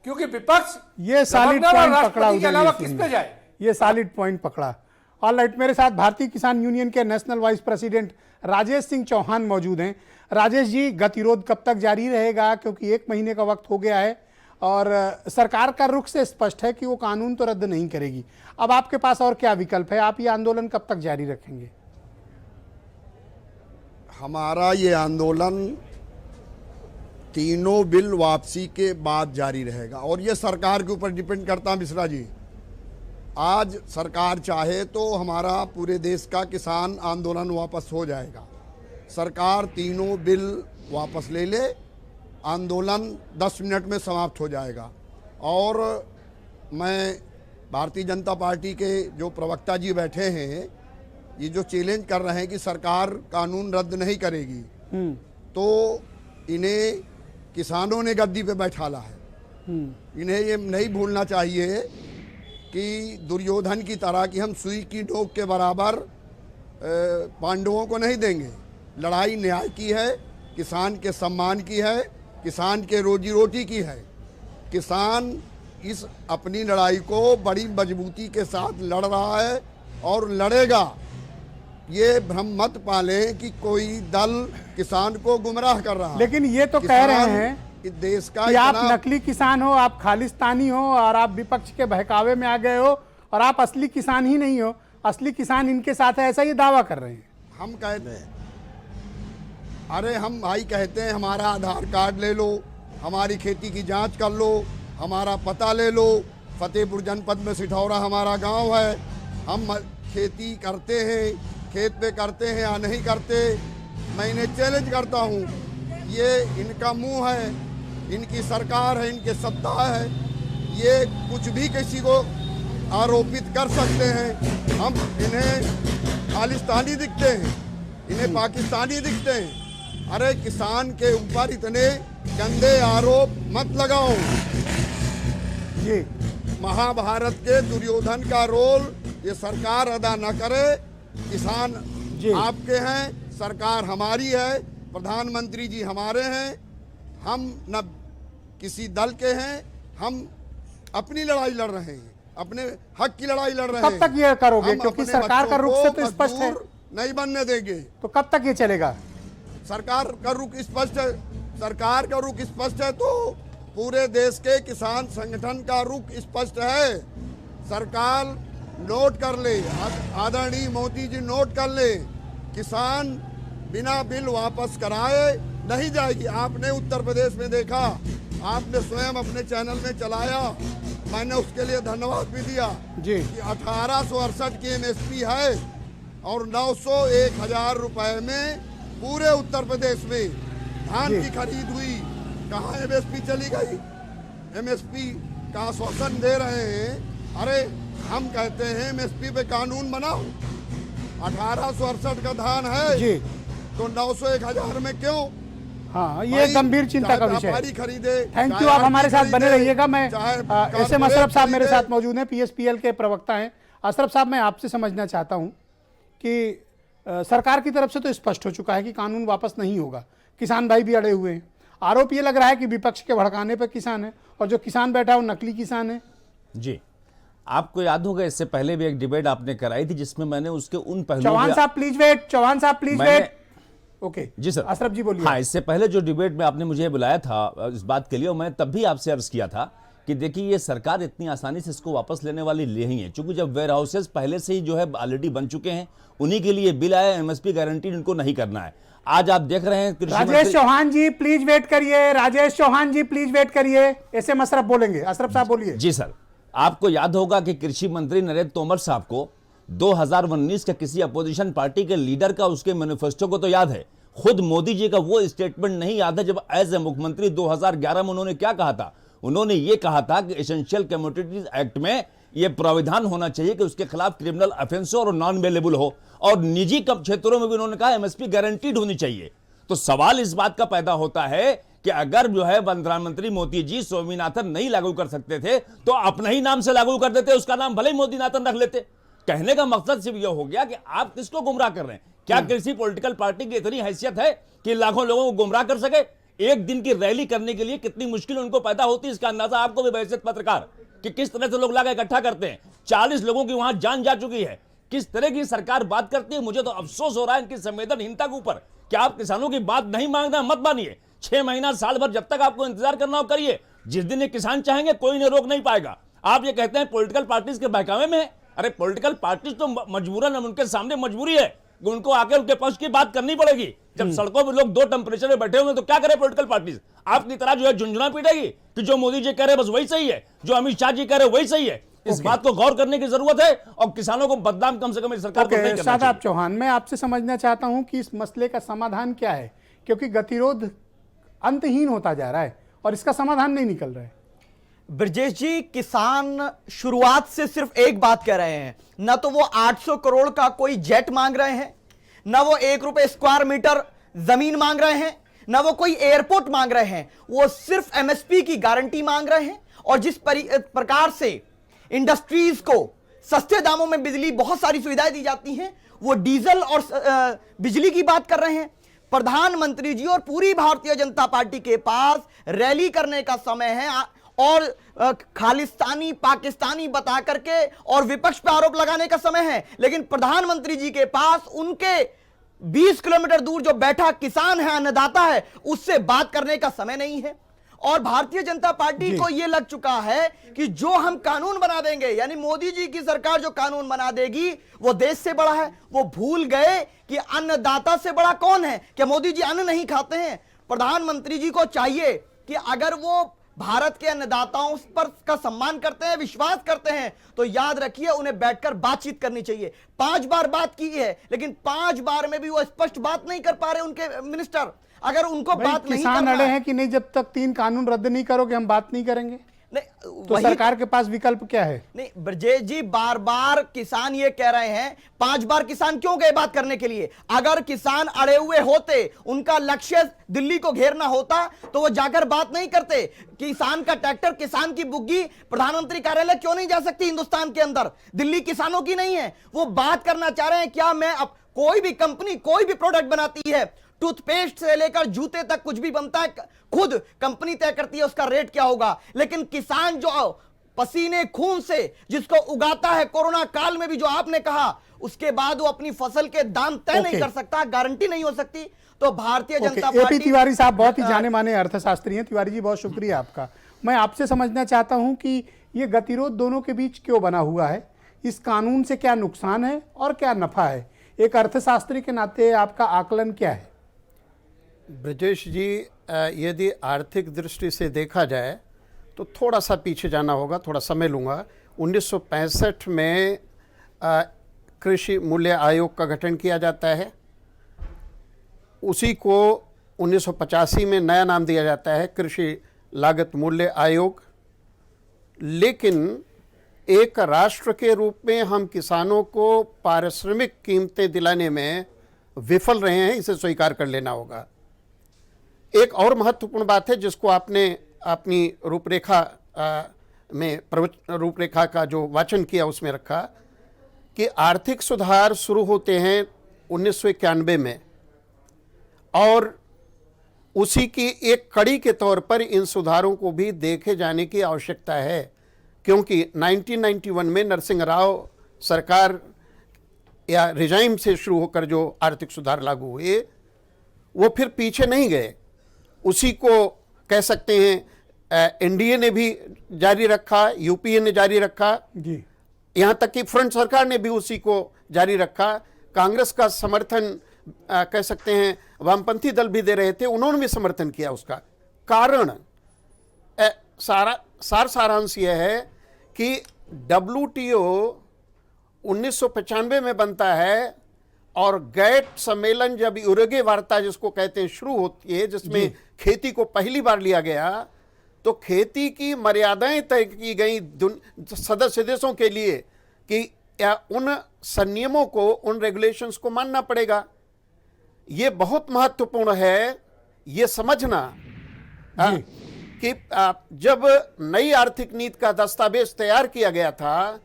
S7: क्योंकि विपक्ष
S1: ये सॉलिड पॉइंट पकड़ा,
S7: के अलावा किस पे जाए,
S1: ये सॉलिड पॉइंट पकड़ा। ऑलराइट, मेरे साथ भारतीय किसान यूनियन के national vice president Rajesh Singh Chauhan मौजूद हैं। राजेश जी, गतिरोध कब तक जारी रहेगा, क्योंकि 1 महीने का वक्त हो गया है और सरकार का रुख से स्पष्ट है कि वो कानून तो रद्द नहीं करेगी। अब आपके पास और क्या विकल्प है, आप ये आंदोलन कब तक जारी रखेंगे?
S8: हमारा ये आंदोलन तीनों बिल वापसी के बाद जारी रहेगा, और ये सरकार के ऊपर डिपेंड करता है। मिश्रा जी, आज सरकार चाहे तो हमारा पूरे देश का किसान आंदोलन वापस हो जाएगा। सरकार तीनों बिल वापस ले ले, आंदोलन 10 मिनट में समाप्त हो जाएगा। और मैं भारतीय जनता पार्टी के जो प्रवक्ता जी बैठे हैं, ये जो चैलेंज कर रहे हैं कि सरकार कानून रद्द नहीं करेगी, तो इन्हें किसानों ने गद्दी पे बैठाला है। इन्हें ये नहीं भूलना चाहिए कि दुर्योधन की तरह कि हम सुई की नोक के बराबर पांडवों को नहीं देंगे। लड़ाई न्याय की है, किसान के सम्मान की है, किसान के रोजी रोटी की है। किसान इस अपनी लड़ाई को बड़ी मजबूती के साथ लड़ रहा है और लड़ेगा। ये भ्रम मत पालें कि कोई दल किसान को गुमराह कर रहा है।
S1: लेकिन ये तो कह रहे हैं
S8: देश का
S1: कि आप नकली किसान हो, आप खालिस्तानी हो, और आप विपक्ष के बहकावे में आ गए हो, और आप असली किसान ही नहीं हो, असली किसान इनके साथ है, ऐसा ये दावा कर रहे हैं।
S8: हम कहते हैं, अरे हम भाई कहते हैं हमारा आधार कार्ड ले लो, हमारी खेती की जांच कर लो, हमारा पता ले लो, फतेहपुर जनपद में सिठौरा हमारा गांव है, हम खेती करते हैं, खेत पे करते हैं या नहीं करते। मैं इन्हें चैलेंज करता हूँ, ये इनका मुंह है, इनकी सरकार है, इनके सत्ता है, ये कुछ भी किसी को आरोपित कर सकते हैं। हम इन्हें खालिस्तानी दिखते हैं, इन्हें पाकिस्तानी दिखते हैं। अरे किसान के ऊपर इतने गंदे आरोप मत लगाओ।
S1: जी
S8: महाभारत के दुर्योधन का रोल ये सरकार अदा न करे। किसान
S1: जी।
S8: आपके हैं, सरकार हमारी है, प्रधानमंत्री जी हमारे हैं। हम न किसी दल के हैं, हम अपनी लड़ाई लड़ रहे हैं, अपने हक की लड़ाई लड़ रहे हैं।
S1: कब तक ये करोगे?
S8: हम
S1: क्योंकि
S8: अपने
S1: सरकार का
S8: बच्चों
S1: रुख से
S8: को
S1: तो स्पष्ट है।
S8: मजदूर नहीं बनने देंगे।
S1: तो कब तक ये चलेगा?
S8: सरकार का रुख स्पष्ट है। सरकार का रुख स्पष्ट है तो पूरे देश के किसान संगठन का रुख स्पष्ट है। सरकार नोट कर ले, आदरणीय मोदी जी नोट कर ले, किसान बिना बिल वापस कराए नहीं जाएगी। आपने उत्तर प्रदेश में देखा, आपने स्वयं अपने चैनल में चलाया, मैंने उसके लिए धन्यवाद भी दिया
S1: जी।
S8: कि 1868 की एमएसपी है और 900-1000 रुपए में पूरे उत्तर प्रदेश में धान
S1: जी।
S8: की खरीद हुई। कहाँ एमएसपी चली गई? एमएसपी का आश्वासन दे रहे हैं। अरे हम कहते हैं एमएसपी पे कानून बनाओ। 1868 का धान है
S1: जी।
S8: तो 900-1000 में क्यों?
S1: हाँ, ये
S8: भाई,
S1: गंभीर चिंता
S8: चाहे
S1: का विषय है।
S8: व्यापारी खरीदे,
S1: थैंक
S8: चाहे
S1: यू, आप हमारे
S8: आरती
S1: साथ बने
S8: खरीदे,
S1: रहिएगा। मैं
S8: चाहे
S1: एस एम
S8: कॉर्पोरेट
S1: अशरफ साहब मेरे
S8: खरीदे।
S1: साथ मौजूद हैं, पीएसपीएल के प्रवक्ता हैं। अशरफ साहब, मैं आपसे समझना चाहता हूं कि सरकार की तरफ से तो स्पष्ट हो चुका है कि कानून वापस नहीं होगा। किसान भाई भी अड़े हुए हैं। आरोप ये लग रहा है कि विपक्ष के भड़काने पर किसान है और जो किसान बैठा है वो नकली किसान है।
S9: जी, आपको याद होगा इससे पहले भी एक डिबेट आपने कराई थी जिसमें मैंने उसके उन पहलुओं
S1: चौहान साहब प्लीज वेट, चौहान साहब please wait. Okay
S9: ji sir.
S1: Ashraf ji बोलिए।
S9: हाँ, इससे पहले जो डिबेट में आपने मुझे बुलाया था इस बात के लिए, और मैं तब भी आपसे अर्ज किया था कि देखिए ये सरकार इतनी आसानी से इसको वापस लेने वाली नहीं है, क्योंकि जब वेयर हाउसेज पहले से ही जो है ऑलरेडी बन चुके हैं, उन्हीं के लिए बिल आया, एमएसपी गारंटी इनको नहीं करना है। आज आप देख रहे हैं कृषि
S1: राजेश चौहान जी प्लीज वेट करिए, राजेश चौहान जी प्लीज वेट करिए। एस एम अशरफ बोलेंगे। अशरफ साहब बोलिए।
S9: जी सर, आपको याद होगा कि कृषि मंत्री नरेंद्र तोमर साहब को 2019 के किसी अपोजिशन पार्टी के लीडर का उसके मैनिफेस्टो को तो याद है, खुद मोदी जी का वो स्टेटमेंट नहीं याद है जब एज ए मुख्यमंत्री 2011 में उन्होंने क्या कहा था। उन्होंने ये कहा था कि एसेंशियल कमोडिटीज एक्ट में यह प्राविधान होना चाहिए कि उसके खिलाफ क्रिमिनल ऑफेंस हो और नॉन अवेलेबल हो, और निजी क्षेत्रों में भी उन्होंने कहा एमएसपी गारंटीड होनी चाहिए। तो सवाल इस बात का पैदा होता है कि अगर जो है प्रधानमंत्री मोदी जी स्वामीनाथन नहीं लागू कर सकते थे तो अपने ही नाम से लागू कर देते, उसका नाम भले ही मोदीनाथन रख लेते। कहने का मकसद सिर्फ यह हो गया कि आप किसको गुमराह कर रहे हैं। क्या किसी पॉलिटिकल पार्टी की इतनी हैसियत है कि लाखों लोगों को गुमराह कर सके? एक दिन की रैली करने के लिए कितनी मुश्किल उनको पैदा होती है, इसका अंदाजा आपको भी बहैसियत पत्रकार कि किस तरह से लोग लाकर इकट्ठा करते हैं। 40 लोगों की वहां जान जा चुकी है। किस तरह की सरकार बात करती है, मुझे तो अफसोस हो रहा है इनकी संवेदनहीनता के ऊपर। क्या आप किसानों की बात नहीं मांगना मत मानिए, 6 महीना साल भर जब तक आपको इंतजार करना हो करिए। जिस दिन ये किसान चाहेंगे कोई इन्हें रोक नहीं पाएगा। आप ये कहते हैं पॉलिटिकल पार्टीज के बहकावे में है। अरे पॉलिटिकल पार्टीज तो मजबूरन उनके सामने मजबूरी है, उनको आके उनके पक्ष की बात करनी पड़ेगी। जब सड़कों पर लोग 2 टेम्परेचर में बैठे हुए तो क्या करे पॉलिटिकल पार्टीज? आपकी तरह जो है झुंझुना पीटेगी कि जो मोदी जी कह रहे बस वही सही है, जो अमित शाह जी कह रहे वही सही है। इस बात को गौर करने की जरूरत है और किसानों को बदनाम कम से कम सरकार को नहीं करना चाहिए।
S1: शादाब चौहान, मैं आपसे समझना चाहता हूं कि इस मसले का समाधान क्या है, क्योंकि गतिरोध अंतहीन होता जा रहा है और इसका समाधान नहीं निकल रहा है।
S10: ब्रजेश जी, किसान शुरुआत से सिर्फ एक बात कह रहे हैं, ना तो वो 800 करोड़ का कोई जेट मांग रहे हैं, ना वो 1 रुपए स्क्वायर मीटर जमीन मांग रहे हैं, ना वो कोई एयरपोर्ट मांग रहे हैं। वो सिर्फ एमएसपी की गारंटी मांग रहे हैं। और जिस प्रकार से इंडस्ट्रीज को सस्ते दामों में बिजली, बहुत सारी सुविधाएं दी जाती हैं, वो डीजल और बिजली की बात कर रहे हैं। प्रधानमंत्री जी और पूरी भारतीय जनता पार्टी के पास रैली करने का समय है और खालिस्तानी पाकिस्तानी बता करके और विपक्ष पर आरोप लगाने का समय है। लेकिन प्रधानमंत्री जी के पास उनके 20 किलोमीटर दूर जो बैठा किसान है, अन्नदाता है, उससे बात करने का समय नहीं है। और भारतीय जनता पार्टी को यह लग चुका है कि जो हम कानून बना देंगे, यानी मोदी जी की सरकार जो कानून बना देगी वो देश से बड़ा है। वो भूल गए कि अन्नदाता से बड़ा कौन है। क्या मोदी जी अन्न नहीं खाते हैं? प्रधानमंत्री जी को चाहिए कि अगर वो भारत के अन्नदाताओं पर का सम्मान करते हैं, विश्वास करते हैं, तो याद रखिए उन्हें बैठकर बातचीत करनी चाहिए। 5 बार बात की है, लेकिन 5 बार में भी वो स्पष्ट बात नहीं कर पा रहे उनके मिनिस्टर। अगर उनको बात नहीं
S1: किसान
S10: करना
S1: अड़े हैं कि नहीं, जब तक 3 कानून रद्द नहीं करोगे हम बात नहीं करेंगे।
S10: नहीं,
S1: तो सरकार के पास विकल्प क्या है?
S10: नहीं ब्रजेश जी, बार बार किसान ये कह रहे हैं, 5 बार किसान क्यों गए बात करने के लिए? अगर किसान अड़े हुए होते, उनका लक्ष्य दिल्ली को घेरना होता, तो वो जाकर बात नहीं करते। किसान का ट्रैक्टर, किसान की बुग्गी प्रधानमंत्री कार्यालय क्यों नहीं जा सकती हिंदुस्तान के अंदर? दिल्ली किसानों की नहीं है। वो बात करना चाह रहे हैं क्या मैं अब कोई भी कंपनी कोई भी प्रोडक्ट बनाती है, टूथपेस्ट से लेकर जूते तक कुछ भी बनता है, खुद कंपनी तय करती है उसका रेट क्या होगा। लेकिन किसान जो पसीने खून से जिसको उगाता है, कोरोना काल में भी जो आपने कहा, उसके बाद वो अपनी फसल के दाम तय नहीं कर सकता, गारंटी नहीं हो सकती। तो भारतीय जनता पार्टी।
S1: एपी तिवारी साहब बहुत ही जाने माने अर्थशास्त्री हैं। तिवारी जी बहुत शुक्रिया आपका। मैं आपसे समझना चाहता हूं कि ये गतिरोध दोनों के बीच क्यों बना हुआ है, इस कानून से क्या नुकसान है और क्या नफा है? एक अर्थशास्त्री के नाते आपका आकलन क्या है?
S11: ब्रजेश जी, यदि आर्थिक दृष्टि से देखा जाए तो थोड़ा सा पीछे जाना होगा, थोड़ा समय लूँगा। 1965 में कृषि मूल्य आयोग का गठन किया जाता है, उसी को 1985 में नया नाम दिया जाता है कृषि लागत मूल्य आयोग। लेकिन एक राष्ट्र के रूप में हम किसानों को पारिश्रमिक कीमतें दिलाने में विफल रहे हैं, इसे स्वीकार कर लेना होगा। एक और महत्वपूर्ण बात है जिसको आपने अपनी रूपरेखा रूपरेखा का जो वाचन किया उसमें रखा कि आर्थिक सुधार शुरू होते हैं 1991 में, और उसी की एक कड़ी के तौर पर इन सुधारों को भी देखे जाने की आवश्यकता है, क्योंकि 1991 में नरसिंह राव सरकार या रिजाइम से शुरू होकर जो आर्थिक सुधार लागू हुए वो फिर पीछे नहीं गए, उसी को कह सकते हैं एनडीए ने भी जारी रखा, यूपीए ने जारी रखा
S1: जी,
S11: यहाँ तक कि फ्रंट सरकार ने भी उसी को जारी रखा। कांग्रेस का समर्थन कह सकते हैं वामपंथी दल भी दे रहे थे, उन्होंने भी समर्थन किया उसका। कारण सारांश यह है कि WTO 1995 में बनता है और गैट सम्मेलन जब यूरुग्वे वार्ता जिसको कहते हैं शुरू होती है, जिसमें खेती को पहली बार लिया गया, तो खेती की मर्यादाएं तय की गई सदस्य देशों के लिए कि उन संनियमों को, उन रेगुलेशंस को मानना पड़ेगा। ये बहुत महत्वपूर्ण है ये समझना कि जब नई आर्थिक नीति का दस्तावेज तैयार किया गया था,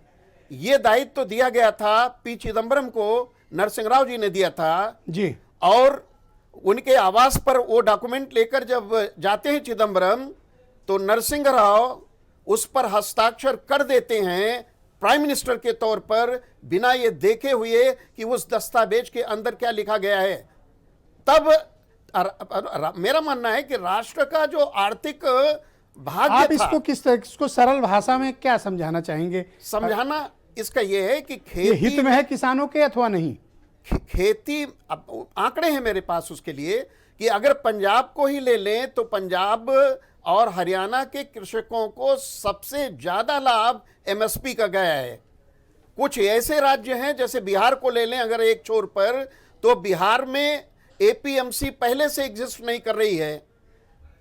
S11: ये दायित्व तो दिया गया था पी चिदम्बरम को, नरसिंह राव जी ने दिया था
S1: जी,
S11: और उनके आवास पर वो डॉक्यूमेंट लेकर जब जाते हैं चिदम्बरम, तो नरसिंह राव उस पर हस्ताक्षर कर देते हैं प्राइम मिनिस्टर के तौर पर, बिना ये देखे हुए कि उस दस्तावेज के अंदर क्या लिखा गया है। तब मेरा मानना है कि राष्ट्र का जो आर्थिक भाग्य
S1: आप
S11: था,
S1: इसको सरल भाषा में क्या समझाना चाहेंगे?
S11: समझाना इसका यह है कि
S1: ये
S11: खेती
S1: हित में है किसानों के अथवा नहीं?
S11: खेती, अब आंकड़े हैं मेरे पास उसके लिए कि अगर पंजाब को ही ले लें तो पंजाब और हरियाणा के कृषकों को सबसे ज्यादा लाभ एमएसपी का गया है। कुछ ऐसे राज्य हैं जैसे बिहार को ले लें अगर एक छोर पर, तो बिहार में एपीएमसी पहले से एग्जिस्ट नहीं कर रही है।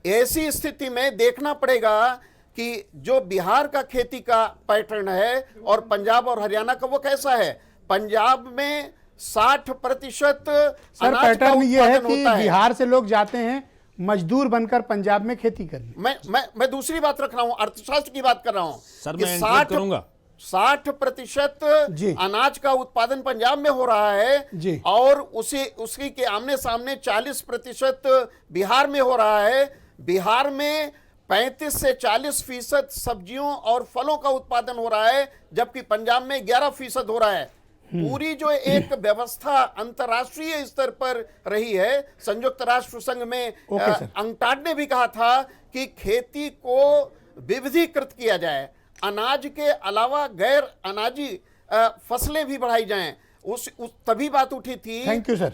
S11: ऐसी स्थिति में देखना पड़ेगा कि जो बिहार का खेती का पैटर्न है और पंजाब और हरियाणा का वो कैसा है। पंजाब में 60%
S1: सर पैटर्न ये है कि बिहार से लोग जाते हैं मजदूर बनकर पंजाब में खेती करने।
S11: मैं दूसरी बात रख रहा हूं, अर्थशास्त्र की बात कर रहा हूं।
S9: सर मैं इंटरप्ट करूंगा।
S11: 60% अनाज का उत्पादन पंजाब में हो रहा है
S1: जी,
S11: और उसी के आमने सामने 40% बिहार में हो रहा है। बिहार में 35 से 40% सब्जियों और फलों का उत्पादन हो रहा है, जबकि पंजाब में 11% हो रहा है। पूरी जो एक व्यवस्था अंतर्राष्ट्रीय स्तर पर रही है, संयुक्त राष्ट्र संघ में अंगटाड ने भी कहा था कि खेती को विविधीकृत किया जाए, अनाज के अलावा गैर अनाजी फसलें भी बढ़ाई जाएं। तभी बात उठी थी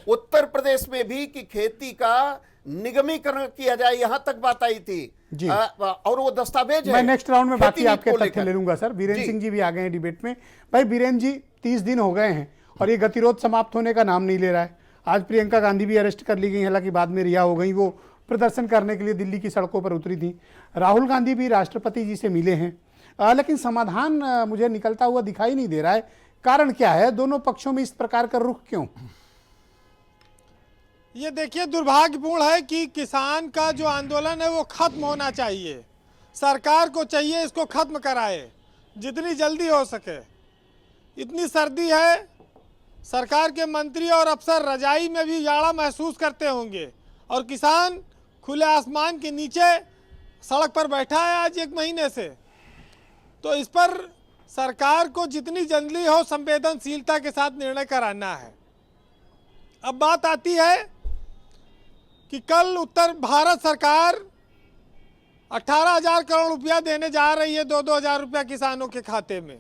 S11: उत्तर प्रदेश में भी कि खेती का निगमीकरण किया जाए, यहां तक बात आई थी
S1: जी।
S11: और वो दस्तावेज है।
S1: मैं नेक्स्ट राउंड में बाकी आपके तथ्य ले लूंगा सर। बीरेन सिंह जी भी आ गए हैं डिबेट में। भाई बीरेन जी, 30 दिन हो गए हैं और ये गतिरोध समाप्त होने का नाम नहीं ले रहा है। आज प्रियंका गांधी भी अरेस्ट कर ली गई, हालांकि बाद में रिहा हो गई। वो प्रदर्शन करने के लिए दिल्ली की सड़कों पर उतरी थी। राहुल गांधी भी राष्ट्रपति जी से मिले हैं, लेकिन समाधान मुझे निकलता हुआ दिखाई नहीं दे रहा है। कारण क्या है? दोनों पक्षों में इस प्रकार का रुख क्यों?
S12: ये देखिए, दुर्भाग्यपूर्ण है कि किसान का जो आंदोलन है वो खत्म होना चाहिए। सरकार को चाहिए इसको खत्म कराए जितनी जल्दी हो सके। इतनी सर्दी है, सरकार के मंत्री और अफसर रजाई में भी जाड़ा महसूस करते होंगे, और किसान खुले आसमान के नीचे सड़क पर बैठा है आज 1 महीने से। तो इस पर सरकार को जितनी जल्दी हो संवेदनशीलता के साथ निर्णय कराना है। अब बात आती है कि कल उत्तर भारत सरकार 18,000 करोड़ रुपया देने जा रही है, 2-2 हज़ार रुपया किसानों के खाते में,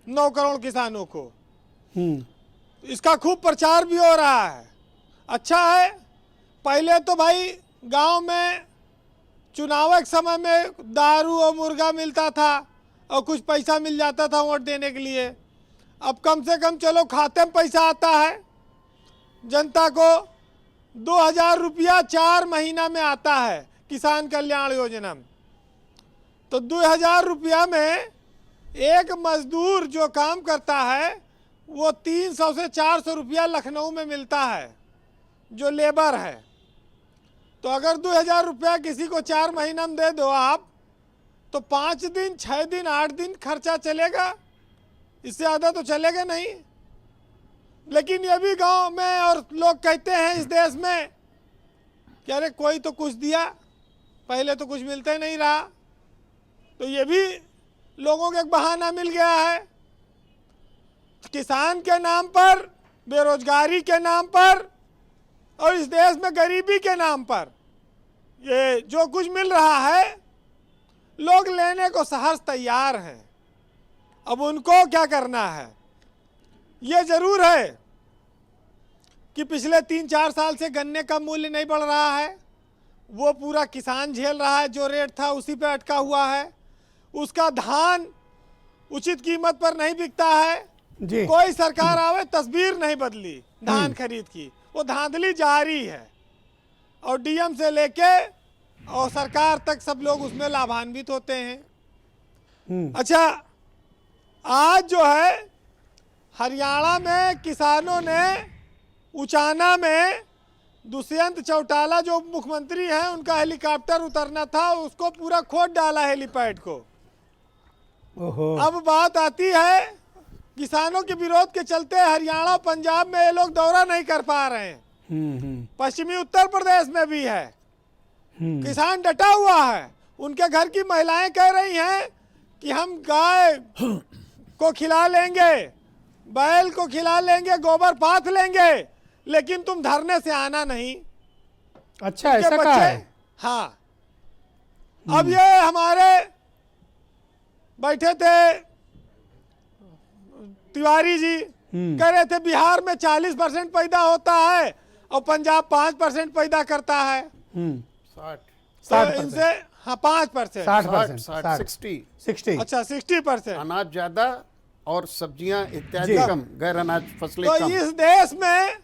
S12: 9 करोड़ किसानों को। इसका खूब प्रचार भी हो रहा है, अच्छा है। पहले तो भाई गांव में चुनाव के समय में दारू और मुर्गा मिलता था और कुछ पैसा मिल जाता था वोट देने के लिए। अब कम से कम चलो खाते में पैसा आता है, जनता को 2,000 रुपया 4 महीना में आता है किसान कल्याण योजना में। तो 2,000 रुपया में एक मजदूर जो काम करता है वो 300 से 400 रुपया लखनऊ में मिलता है जो लेबर है। तो अगर 2,000 रुपया किसी को 4 महीना में दे दो आप, तो 5 दिन 6 दिन 8 दिन खर्चा चलेगा, इससे ज़्यादा तो चलेगा नहीं। लेकिन ये भी गांव में और लोग कहते हैं इस देश में कि अरे कोई तो कुछ दिया, पहले तो कुछ मिलता ही नहीं रहा। तो ये भी लोगों को एक बहाना मिल गया है। किसान के नाम पर, बेरोजगारी के नाम पर और इस देश में गरीबी के नाम पर ये जो कुछ मिल रहा है, लोग लेने को सहर्ष तैयार हैं। अब उनको क्या करना है? ये जरूर है कि पिछले 3-4 साल से गन्ने का मूल्य नहीं बढ़ रहा है, वो पूरा किसान झेल रहा है, जो रेट था उसी पे अटका हुआ है। उसका धान उचित कीमत पर नहीं बिकता है। कोई सरकार आवे तस्वीर नहीं बदली धान खरीद की, वो धांधली जारी है और डीएम से लेके और सरकार तक सब लोग उसमें लाभान्वित होते हैं। अच्छा, आज जो है हरियाणा में किसानों ने उचाना में दुष्यंत चौटाला जो मुख्यमंत्री हैं उनका हेलीकॉप्टर उतरना था, उसको पूरा खोद डाला हेलीपैड को। अब बात आती है किसानों के विरोध के चलते हरियाणा पंजाब में ये लोग दौरा नहीं कर पा रहे हैं। पश्चिमी उत्तर प्रदेश में भी है, किसान डटा हुआ है। उनके घर की महिलाएं कह रही हैं कि हम गाय को खिला लेंगे, बैल को खिला लेंगे, गोबर पाथ लेंगे, लेकिन तुम धरने से आना नहीं।
S1: अच्छा, ऐसा कहा है?
S12: हाँ। अब ये हमारे बैठे थे तिवारी जी, कह रहे थे बिहार में 40% पैदा होता है और पंजाब 5% पैदा करता है।
S11: 60
S12: इनसे हाँ 5%,
S11: 60
S12: अच्छा 60%।
S11: अनाज ज्यादा और सब्जियां इत्यादि कम, गैर अनाज फसलें
S12: तो
S11: कम।
S12: इस देश में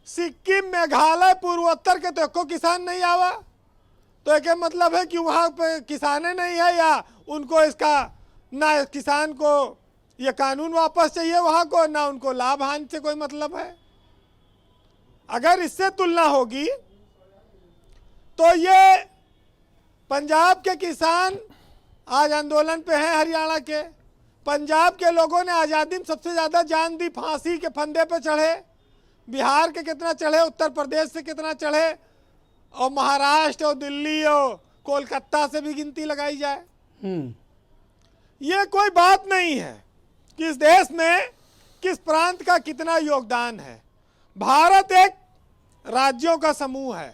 S12: सिक्किम, मेघालय, पूर्वोत्तर के तो एको किसान नहीं आवा। तो एक मतलब है कि वहाँ पे किसाने नहीं है, या उनको इसका ना किसान को ये कानून वापस चाहिए वहाँ को, ना उनको लाभ हानि से कोई मतलब है। अगर इससे तुलना होगी तो ये पंजाब के किसान आज आंदोलन पे हैं, हरियाणा के। पंजाब के लोगों ने आज़ादी में सबसे ज़्यादा जान दी, फांसी के फंदे पे चढ़े। बिहार के कितना चढ़े, उत्तर प्रदेश से कितना चढ़े, और महाराष्ट्र और दिल्ली और कोलकाता से भी गिनती लगाई जाए। ये कोई बात नहीं है कि इस देश में किस प्रांत का कितना योगदान है। भारत एक राज्यों का समूह है।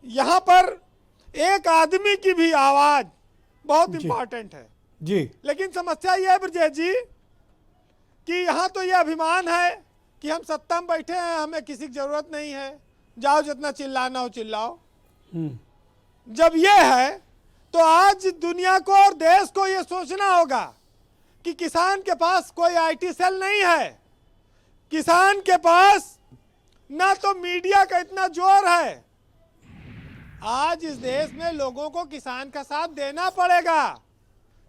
S12: यहाँ पर एक आदमी की भी आवाज बहुत इंपॉर्टेंट है
S1: जी।
S12: लेकिन समस्या यह है ब्रजेश जी कि यहाँ तो ये अभिमान है कि हम सत्ता में बैठे हैं, हमें किसी की जरूरत नहीं है, जाओ जितना चिल्लाना हो चिल्लाओ। जब ये है तो आज दुनिया को और देश को ये सोचना होगा कि किसान के पास कोई आईटी सेल नहीं है, किसान के पास ना तो मीडिया का इतना जोर है, आज इस देश में लोगों को किसान का साथ देना पड़ेगा।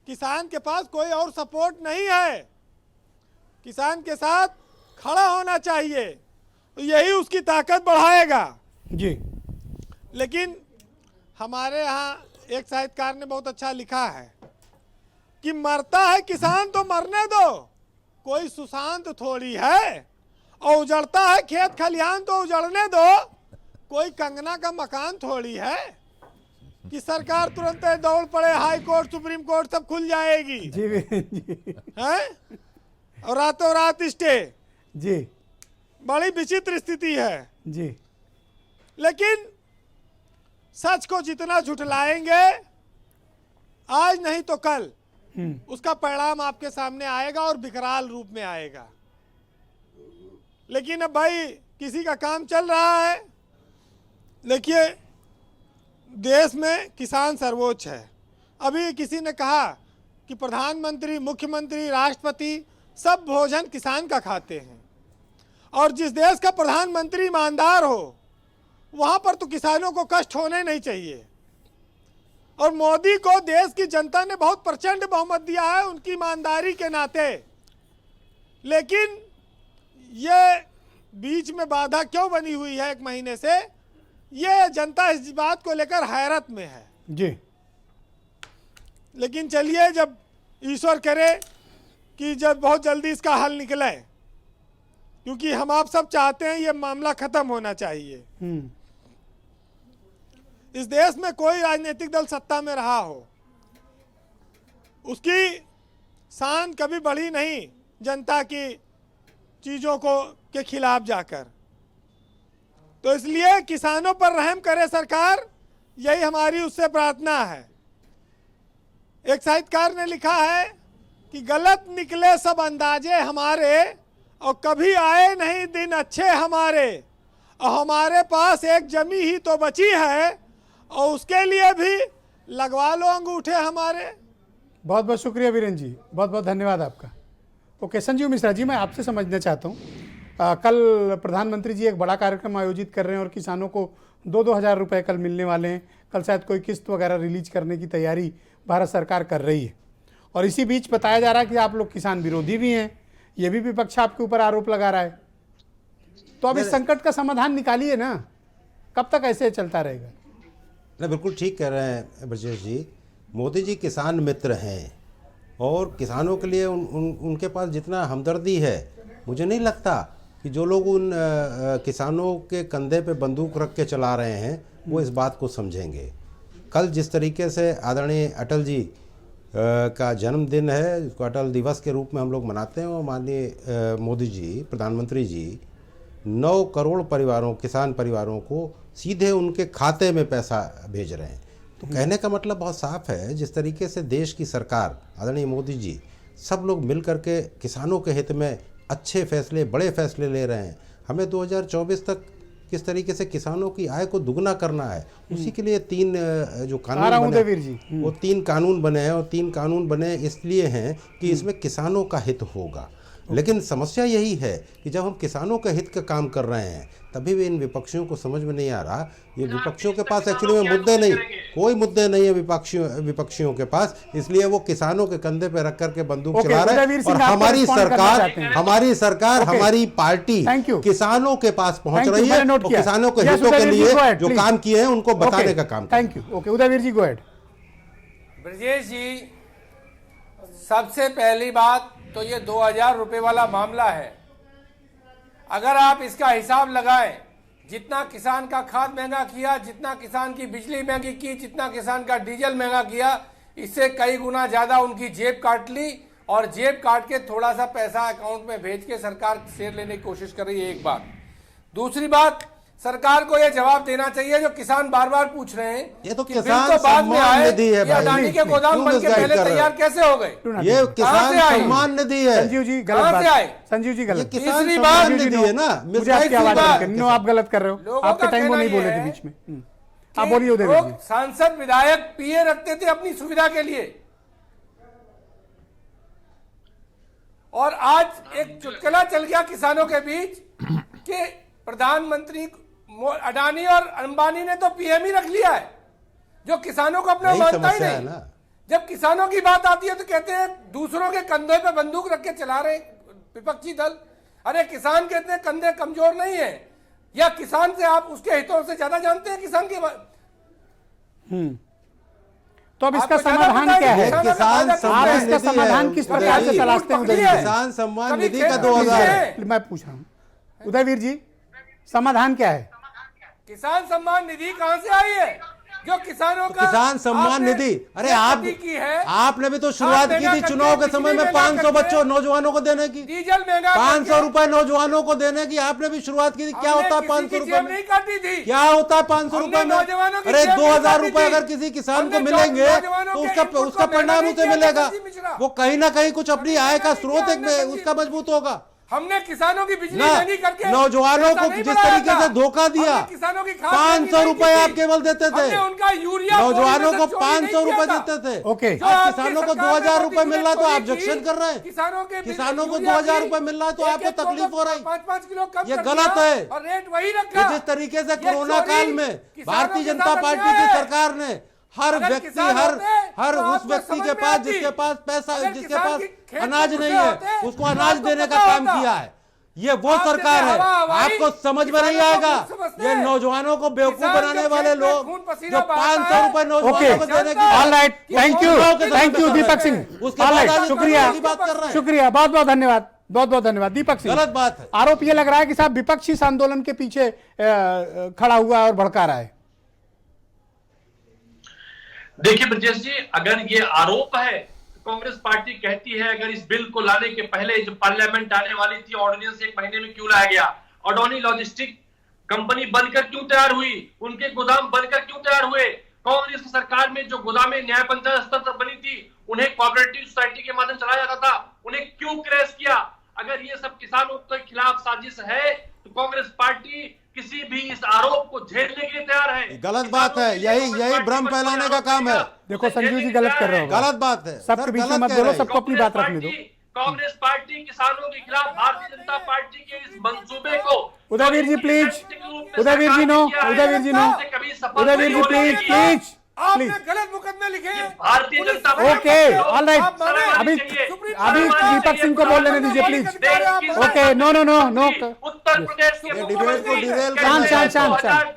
S12: किसान के पास कोई और सपोर्ट नहीं है, किसान के साथ खड़ा होना चाहिए, तो यही उसकी ताकत बढ़ाएगा
S1: जी।
S12: लेकिन हमारे यहाँ एक साहित्यकार ने बहुत अच्छा लिखा है कि मरता है किसान तो मरने दो, कोई सुशांत थोड़ी है, और उजड़ता है खेत खलिहान तो उजड़ने दो, कोई कंगना का मकान थोड़ी है कि सरकार तुरंत दौड़ पड़े, हाई कोर्ट सुप्रीम कोर्ट सब खुल जाएगी
S1: जी जी
S12: हैं, और रातों रात स्टे।
S1: जी
S12: बड़ी विचित्र स्थिति है
S1: जी।
S12: लेकिन सच को जितना झुठलाएंगे आज नहीं तो कल उसका परिणाम आपके सामने आएगा और विकराल रूप में आएगा। लेकिन अब भाई किसी का काम चल रहा है। देखिए देश में किसान सर्वोच्च है। अभी किसी ने कहा कि प्रधानमंत्री, मुख्यमंत्री, राष्ट्रपति सब भोजन किसान का खाते हैं, और जिस देश का प्रधानमंत्री ईमानदार हो वहां पर तो किसानों को कष्ट होने नहीं चाहिए। और मोदी को देश की जनता ने बहुत प्रचंड बहुमत दिया है उनकी ईमानदारी के नाते, लेकिन ये बीच में बाधा क्यों बनी हुई है 1 महीने से, ये जनता इस बात को लेकर हैरत में है
S1: जी।
S12: लेकिन चलिए, जब ईश्वर करे कि जब बहुत जल्दी इसका हल निकले, क्योंकि हम आप सब चाहते हैं ये मामला खत्म होना चाहिए। इस देश में कोई राजनीतिक दल सत्ता में रहा हो, उसकी शान कभी बढ़ी नहीं जनता की चीज़ों को के खिलाफ जाकर। तो इसलिए किसानों पर रहम करे सरकार, यही हमारी उससे प्रार्थना है। एक साहित्यकार ने लिखा है कि गलत निकले सब अंदाजे हमारे, और कभी आए नहीं दिन अच्छे हमारे, और हमारे पास एक जमी ही तो बची है, और उसके लिए भी लगवा लो अंगूठे हमारे।
S1: बहुत बहुत शुक्रिया वीरेंद्र जी, बहुत बहुत धन्यवाद आपका। ओके संजीव मिश्रा जी, मैं आपसे समझना चाहता हूँ, कल प्रधानमंत्री जी एक बड़ा कार्यक्रम आयोजित कर रहे हैं और किसानों को 2-2 हज़ार रुपये कल मिलने वाले हैं। कल शायद कोई किस्त वगैरह रिलीज करने की तैयारी भारत सरकार कर रही है, और इसी बीच बताया जा रहा है कि आप लोग किसान विरोधी भी हैं, ये भी विपक्ष आपके ऊपर आरोप लगा रहा है। तो अब इस संकट का समाधान निकालिए ना, कब तक ऐसे चलता रहेगा?
S5: नहीं, बिल्कुल ठीक कह रहे हैं ब्रजेश जी। मोदी जी किसान मित्र हैं, और किसानों के लिए उनके पास जितना हमदर्दी है, मुझे नहीं लगता कि जो लोग उन किसानों के कंधे पे बंदूक रख के चला रहे हैं वो इस बात को समझेंगे। कल जिस तरीके से आदरणीय अटल जी का जन्मदिन है, इसको अटल दिवस के रूप में हम लोग मनाते हैं, और माननीय मोदी जी, प्रधानमंत्री जी 9 करोड़ परिवारों, किसान परिवारों को सीधे उनके खाते में पैसा भेज रहे हैं। तो कहने का मतलब बहुत साफ है, जिस तरीके से देश की सरकार, आदरणीय मोदी जी, सब लोग मिल करके किसानों के हित में अच्छे फैसले, बड़े फैसले ले रहे हैं। हमें 2024 तक किस तरीके से किसानों की आय को दुगना करना है, उसी के लिए 3 जो कानून बने, वो 3 कानून बने हैं, और 3 कानून बने इसलिए हैं कि इसमें किसानों का हित होगा। लेकिन समस्या यही है कि जब हम किसानों के हित का काम कर रहे हैं, तभी भी इन विपक्षियों को समझ में नहीं आ रहा। ये विपक्षियों के पास एक्चुअली में मुद्दे नहीं, कोई मुद्दे नहीं है विपक्षियों के पास, इसलिए वो किसानों के कंधे पे रख करके बंदूक चला रहे हैं। और हमारी सरकार, हमारी पार्टी किसानों के पास पहुंच रही है, और किसानों के हितों के लिए जो काम किए हैं उनको बताने का काम।
S1: Thank you. Okay Udayvir ji, go ahead.
S7: Brajesh ji, सबसे पहली बात तो ये 2000 रुपए वाला मामला है। अगर आप इसका हिसाब लगाएं, जितना किसान का खाद महंगा किया, जितना किसान की बिजली महंगी की, जितना किसान का डीजल महंगा किया, इससे कई गुना ज्यादा उनकी जेब काट ली, और जेब काट के थोड़ा सा पैसा अकाउंट में भेज के सरकार शेयर लेने की कोशिश कर रही है। एक बात। दूसरी बात, सरकार को यह जवाब देना चाहिए जो किसान बार बार पूछ रहे हैं,
S5: ये तो
S7: कि
S5: किसान
S7: बिल तो बाद में आए,
S5: है,
S7: ये अडानी के गोदाम बन के पहले तैयार कैसे हो गए?
S5: ये किसान सम्मान निधि है।
S1: संजीव जी गलत बात, संजीव जी गलत।
S7: तीसरी बात
S5: निधि है ना,
S1: मुझे आपकी आवाज आप गलत कर रहे हो, आपके टाइम वो नहीं बोले थे बीच में। आप बोलिए उदयवीर जी।
S7: सांसद विधायक पीए रखते थे अपनी सुविधा के लिए, और आज एक चुटकुला चल गया किसानों के बीच कि प्रधानमंत्री अडानी और अंबानी ने तो पीएम ही रख लिया है, जो किसानों को अपना
S5: यही
S7: मानता ही
S5: समस्या है
S7: नहीं।
S5: ना।
S7: जब किसानों की बात आती है तो कहते हैं दूसरों के कंधे पे बंदूक रख के चला रहे विपक्षी दल। अरे किसान के इतने कंधे कमजोर नहीं है, या किसान से आप उसके हितों से ज्यादा जानते हैं किसान के
S1: तो अब इसका
S7: आपको ज्यादा
S1: समाधान
S7: पता है
S1: क्या है?
S7: किसानों का
S5: किसान
S7: फायदा क्या
S1: आप
S7: है?
S1: इसका समाधान किस प्रकार से तलाशते हैं उदयवीर जी?
S5: किसान सम्मान
S7: कभी
S5: निधि का
S7: खेत
S5: 2000
S1: मैं पूछ रहा हूँ उदयवीर जी, समाधान क्या है?
S7: किसान सम्मान निधि कहां से आई है जो किसानों का
S5: किसान सम्मान
S7: आपने
S5: निधि? अरे
S7: जो
S5: आप
S7: क्षति की है,
S5: आपने भी तो शुरुआत की
S7: महंगा
S5: थी
S7: करके,
S5: चुनाव के समय में
S7: बिजली
S5: 500
S7: महंगा
S5: बच्चों
S7: करके,
S5: नौजवानों को देने की,
S7: डीजल महंगा
S5: 500
S7: करके,
S5: रुपए नौजवानों को देने की आपने भी शुरुआत की थी। क्या
S7: हमने
S5: होता है
S7: किसी
S5: 500
S7: की
S5: रुपए
S7: जेब
S5: में?
S7: नहीं काटी थी।
S5: क्या होता है 500
S7: हमने
S5: रुपए में?
S7: नौजवानों की
S5: अरे
S7: जेब नहीं
S5: 2000
S7: काटी
S5: रुपए
S7: थी।
S5: अगर किसी किसान को
S7: हमने
S5: मिलेंगे
S7: नौजवानों
S5: तो
S7: के
S5: उसका
S7: इनपुट
S5: उसका
S7: को
S5: परिणाम
S7: महंगा
S5: उसे
S7: नहीं
S5: मिलेगा,
S7: किया मिश्रा।
S5: वो कहीं ना कहीं कुछ अपनी आय का स्रोत एक
S7: हमने
S5: उसका मजबूत होगा
S7: हमने किसानों की बिजली
S5: ना।
S7: महंगी करके
S5: नौजवानों
S7: पैसा
S5: को
S7: नहीं
S5: जिस
S7: बढ़ाया
S5: तरीके
S7: था।
S5: से धोखा दिया,
S7: हमने किसानों की खाद
S5: 500
S7: नहीं
S5: रुपए
S7: की
S5: आप
S7: थी।
S5: केवल देते थे,
S7: हमने उनका यूरिया
S5: नौजवानों को
S7: चोरी नहीं
S5: 500
S7: किया
S5: रुपए
S7: था।
S5: देते थे।
S1: ओके,
S7: जो
S5: आज
S7: आपकी
S5: किसानों को
S7: सरकार ने
S5: 2000 रुपए मिल रहा है तो
S7: चोरी
S5: आप
S7: की,
S5: ऑब्जेक्शन कर रहे हैं।
S7: किसानों के
S5: किसानों को
S7: यूरिया
S5: 2000
S7: की
S5: रुपए मिल रहा है तो
S7: एक-
S5: आपको
S7: एक
S5: तकलीफ हो रही।
S7: 5-5 किलो कम
S5: ये
S7: कर
S5: गलत
S7: दिया
S5: है।
S7: और रेट वही
S5: कि
S7: रखा।
S5: जिस तरीके से
S7: ये
S5: कोरोना
S7: चोरी
S5: काल में
S7: किसानों
S5: भारतीय
S7: के
S5: जनता
S7: साथ
S5: पार्टी
S7: अन्याय
S5: की
S7: है।
S5: सरकार ने हर
S7: अगर
S5: व्यक्ति
S7: किसान होते
S5: हर
S7: तो
S5: उस
S7: आपको
S5: व्यक्ति
S7: समझ
S5: के
S7: में
S5: पास
S7: आती।
S5: जिसके पास पैसा
S7: अगर
S5: जिसके
S7: किसान
S5: पास
S7: की खेत
S5: अनाज
S7: में
S5: नहीं
S7: घुसे
S5: है
S7: होते,
S5: उसको
S7: तो
S5: अनाज
S7: आपको
S5: देने का
S7: पता
S5: काम
S7: होता।
S5: किया है। ये वो
S7: आप
S5: सरकार
S7: जैसे
S5: है,
S7: हवा हवाई
S5: आपको समझ में नहीं
S7: किसानों को
S5: आएगा।
S7: खूब समझते
S5: ये
S7: हैं।
S5: नौजवानों को बेवकूफ
S7: किसान
S5: बनाने
S7: जब
S5: वाले
S7: खेत में
S5: लोग
S7: खून पसीना
S5: जो
S7: बहाता
S5: 500
S7: है,
S5: रुपए नौजवानों को देने की
S1: all right, thank you, thank you Deepak Singh.
S5: उसके
S1: ऑल
S5: बाद
S1: राइट,
S5: आज
S1: शुक्रिया,
S5: की बात कर रहे हैं।
S1: शुक्रिया, बहुत बहुत धन्यवाद, बहुत बहुत धन्यवाद दीपक सिंह।
S5: गलत बात है।
S1: आरोप ये लग रहा है कि साहब विपक्ष इस आंदोलन के पीछे खड़ा हुआ है और भड़का रहा है।
S6: देखिए ब्रजेश जी, अगर ये आरोप है, कांग्रेस पार्टी कहती है अगर इस बिल को लाने के पहले जो पार्लियामेंट आने वाली थी ऑर्डिनेंस 1 महीने में क्यों लाया गया, अडानी लॉजिस्टिक कंपनी बनकर क्यों तैयार हुई, उनके गोदाम बनकर क्यों तैयार हुए, कांग्रेस की सरकार में जो गोदामें न्याय पंचायत स्तर तक बनी थी उन्हें कोऑपरेटिव सोसाइटी के माध्यम चलाया जाता था, उन्हें क्यों क्रैश किया। अगर ये सब किसानों के खिलाफ साजिश है तो कांग्रेस पार्टी किसी भी इस आरोप को झेलने के लिए तैयार है।
S5: गलत बात है, यही भ्रम फैलाने का काम है।
S1: देखो संजीव जी गलत कर रहे हो,
S5: गलत बात है,
S1: सबके बीच में मत बोलो, सबको अपनी बात रखने दो।
S6: कांग्रेस पार्टी किसानों के खिलाफ भारतीय जनता पार्टी के इस मंसूबे को
S1: Udayvir ji please, Udayvir ji no, Udayvir ji no, Udayvir ji please please
S7: आपने गलत मुकदमे लिखे।
S6: Bharatiya Janata
S1: okay, all right, अभी दीपक सिंह को बोल लेने दीजिए please. Okay, no no no no,
S6: Uttar Pradesh के
S5: डिबेट को डिरेल
S1: शांत शांत शांत शांत,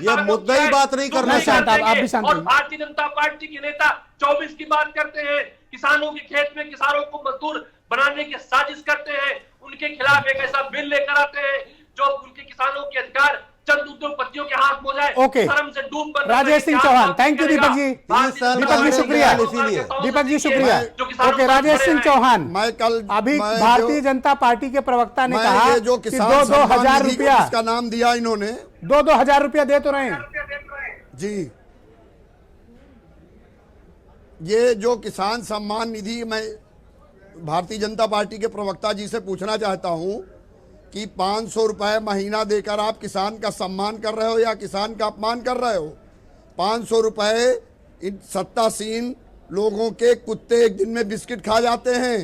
S5: ये मुद्दा ही बात नहीं करना
S1: शांत, आप भी शांत
S6: और
S1: रहिए।
S6: भारतीय जनता पार्टी के नेता 24 की बात करते हैं, किसानों के खेत में किसानों को मजदूर बनाने की साजिश करते हैं, उनके खिलाफ एक ऐसा बिल लेकर आते हैं जो उनके किसानों के अधिकार चंद उद्योगपतियों के हाथ में जाए।
S1: ओके,
S6: शर्म से डूब कर
S1: राजेश सिंह चौहान, थैंक यू दीपक जी, दीपक जी शुक्रिया, दीपक जी शुक्रिया। ओके, राजेश सिंह चौहान,
S8: मैं कल
S1: अभी
S8: मैं
S1: भारतीय
S8: जो-
S1: जनता पार्टी के प्रवक्ता ने
S8: मैं
S1: कहा
S8: ये जो
S1: कि
S8: किसान
S1: 2-2
S8: सम्मान
S1: हजार
S8: निधि को
S1: रुपया,
S8: जिसका नाम दिया इन्होंने,
S1: 2-2 हजार रुपया दे तो रहे हैं
S8: जी, ये जो किसान सम्मान निधि, मैं भारतीय जनता पार्टी के प्रवक्ता जी से पूछना चाहता हूं कि 500 रुपए महीना देकर आप किसान का सम्मान कर रहे हो या किसान का अपमान कर रहे हो। 500 रुपए इन सत्तासीन लोगों के कुत्ते एक दिन में बिस्किट खा जाते हैं।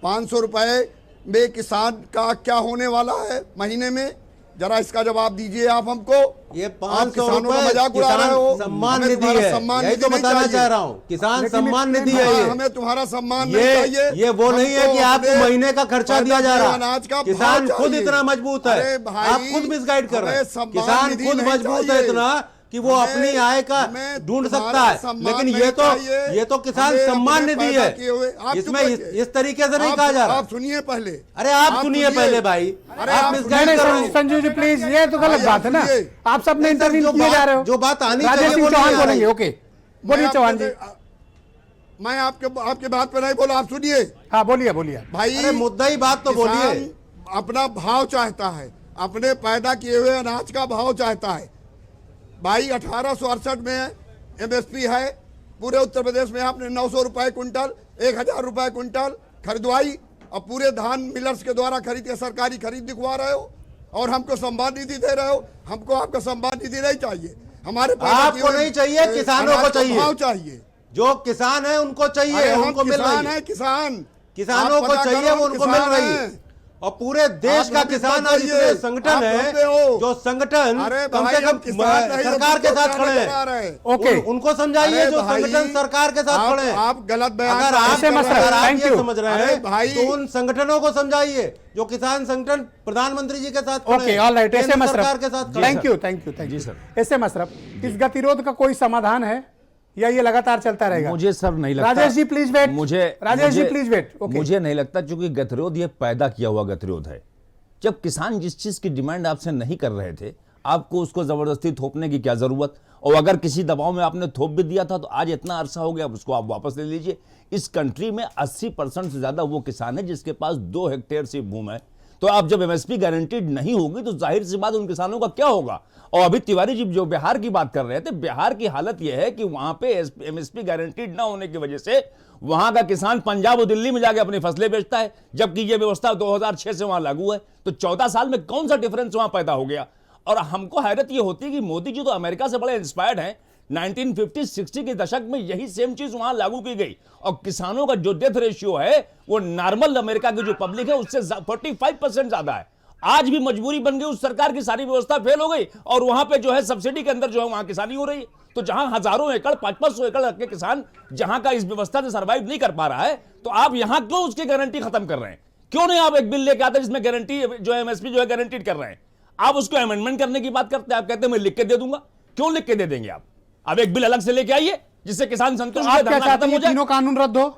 S8: 500 रुपए में किसान का क्या होने वाला है महीने में, जरा इसका जवाब दीजिए आप हमको।
S5: ये
S8: आप
S5: 500
S8: किसानों का
S5: रुपए
S8: मजाक उड़ा रहे हो।
S5: किसान सम्मान
S8: हमें
S5: निधि
S8: तुम्हारा
S5: है,
S8: सम्मान
S5: यही
S8: निधि
S5: तो
S8: नहीं
S5: बताना
S8: चाहिए।
S5: चाह रहा हूँ। किसान
S1: लेकिन
S5: सम्मान निधि है
S8: हाँ,
S5: ये।
S8: हमें तुम्हारा सम्मान नहीं चाहिए।
S5: ये वो नहीं है कि
S8: हमको
S5: आपको
S8: अपने
S5: महीने का खर्चा
S8: पैदा
S5: दिया जा
S8: किए
S5: रहा,
S8: अनाज का
S5: किसान
S8: भाव
S5: खुद
S8: चाहिए।
S5: इतना मजबूत है,
S8: अरे भाई,
S5: आप खुद मिसगाइड कर रहे
S8: हमें
S5: हैं।
S8: सम्मान
S5: किसान
S8: निधि
S5: खुद
S8: नहीं
S5: मजबूत है
S8: चाहिए।
S5: इतना कि वो
S8: हमें-
S5: अपनी आय का
S8: हमें
S5: ढूंढ सकता
S8: तुम्हारा
S5: है,
S8: सम्मान
S5: लेकिन
S8: नहीं
S5: ये
S8: चाहिए।
S5: तो किसान
S8: हमें
S5: सम्मान
S8: अपने
S5: निधि
S8: पैदा
S5: है,
S8: किए हुए- आप
S5: इसमें
S8: चुप रहिए।
S5: इस तरीके से नहीं
S8: आप-
S5: कहा जा रहा।
S8: आप सुनिए पहले।
S5: अरे आप सुनिए पहले भाई,
S8: अरे
S5: आप
S8: आप
S5: मिसगाइड
S1: नहीं,
S5: कर रहे
S1: नहीं,
S5: हैं।
S1: संजीव जी प्लीज, ये तो गलत
S8: भाई,
S1: बात है ना,
S8: सुनिए।
S1: आप सब ने
S5: नहीं सर,
S1: इंटरव्यू किए जा रहे हो।
S5: जो बात आनी
S1: राजेश
S5: चाहिए
S1: सिंह
S5: वो
S1: चौहान
S5: नहीं आ
S1: बोलेंगे।
S5: रही।
S1: ओके, बोलिए चौहान जी।
S8: मैं आपके बात पे नहीं बोला, आप सुनिए।
S1: हाँ बोलिए बोलिए।
S8: भाई
S5: अरे मुद्दा ही बात तो बोलिए।
S8: किसान अपना भाव चाहता है, अपने पैदा किए हुए अनाज का भाव चाहता है। भाई 1868 में एमएसपी है, पूरे उत्तर प्रदेश में आपने 900 रुपए क्विंटल, 1000 रुपए क्विंटल खरीदवाई, और पूरे धान मिलर्स के द्वारा खरीद के सरकारी खरीद दिखवा रहे हो, और हमको सम्मान निधि दे रहे हो। हमको आपका सम्मान निधि नहीं चाहिए, हमारे पैदा किए
S5: आपको
S8: हुए
S5: नहीं चाहिए, किसानों
S8: अनाज
S5: को
S8: का
S5: चाहिए।
S8: भाव चाहिए।
S5: जो किसान है उनको चाहिए,
S8: अरे हम
S5: उनको मिल रही
S8: किसान
S5: है।
S8: है, किसान
S5: किसानों
S8: आप
S5: को
S8: पता
S5: चाहिए,
S8: करो,
S5: वो
S8: हम
S5: उनको मिल
S8: किसान
S5: रही है।
S8: हैं।
S5: और पूरे देश का किसान आज इतने संगठन है, जो संगठन कम से कम सरकार के साथ खड़े हैं।
S1: ओके,
S5: उनको समझाइए जो संगठन सरकार के साथ खड़े हैं।
S8: आप गलत बयान
S5: अगर आप ये समझ रहे हैं
S8: भाई,
S5: तो उन संगठनों को समझाइए जो किसान संगठन प्रधानमंत्री जी के साथ खड़े
S1: ओके,
S5: हैं,
S1: ऑल राइट। ऐसे
S5: केंद्र
S1: मसरफ,
S5: सरकार के साथ खड़े हैं।
S1: Thank you
S9: ji sir.
S1: ऐसे मसरफ, इस गतिरोध का कोई समाधान है या ये लगातार चलता रहेगा?
S9: मुझे सर नहीं लगता।
S1: Rajesh ji please wait. Rajesh ji please wait.
S9: मुझे नहीं लगता, क्योंकि गतिरोध ये पैदा किया हुआ गतिरोध है। जब किसान जिस चीज की डिमांड आपसे नहीं कर रहे थे, आपको उसको जबरदस्ती थोपने की क्या जरूरत? और अगर किसी दबाव में आपने थोप भी दिया था तो आज इतना अरसा हो गया, उसको आप वापस ले लीजिए। इस कंट्री में 80% से ज्यादा वो किसान है जिसके पास 2 हेक्टेयर से भूमि है। तो आप जब एमएसपी गारंटीड नहीं होगी तो जाहिर सी बात उन किसानों का क्या होगा? और अभी तिवारी जी जो बिहार की बात कर रहे थे, बिहार की हालत यह है कि वहां पे एमएसपी गारंटीड ना होने की वजह से वहां का किसान पंजाब और दिल्ली में जाके अपनी फसलें बेचता है, जबकि यह व्यवस्था 2006 से वहां लागू है। तो 14 साल में कौन सा डिफरेंस वहां पैदा हो गया? और हमको हैरत यह होती है कि मोदी जी तो अमेरिका से बड़े इंस्पायर्ड हैं। 1950-60 के दशक में यही सेम चीज वहां लागू की गई और किसानों का जो डेथ रेशियो है वो नॉर्मल अमेरिका की जो पब्लिक है उससे 45% ज्यादा है। आज भी मजबूरी बन गई, उस सरकार की सारी व्यवस्था फेल हो गई और वहां पे जो है सब्सिडी के अंदर जो है वहां किसानी हो रही है। तो जहां हजारों एकड़ 500-500 एकड़ के किसान जहां का इस व्यवस्था से सर्वाइव नहीं कर पा रहा है, तो आप यहां क्यों उसकी गारंटी खत्म कर रहे हैं? क्यों नहीं आप एक बिल लेके आते जिसमें गारंटी जो एमएसपी जो है गारंटीड कर रहे हैं? आप उसको अमेंडमेंट करने की बात करते हैं, आप कहते हैं मैं लिख के दे दूंगा। क्यों लिख के दे देंगे आप? अब एक बिल अलग से लेके आइए जिससे किसान संतुष्ट
S1: आप क्या चाहते हैं? तीनों कानून रद्द हो?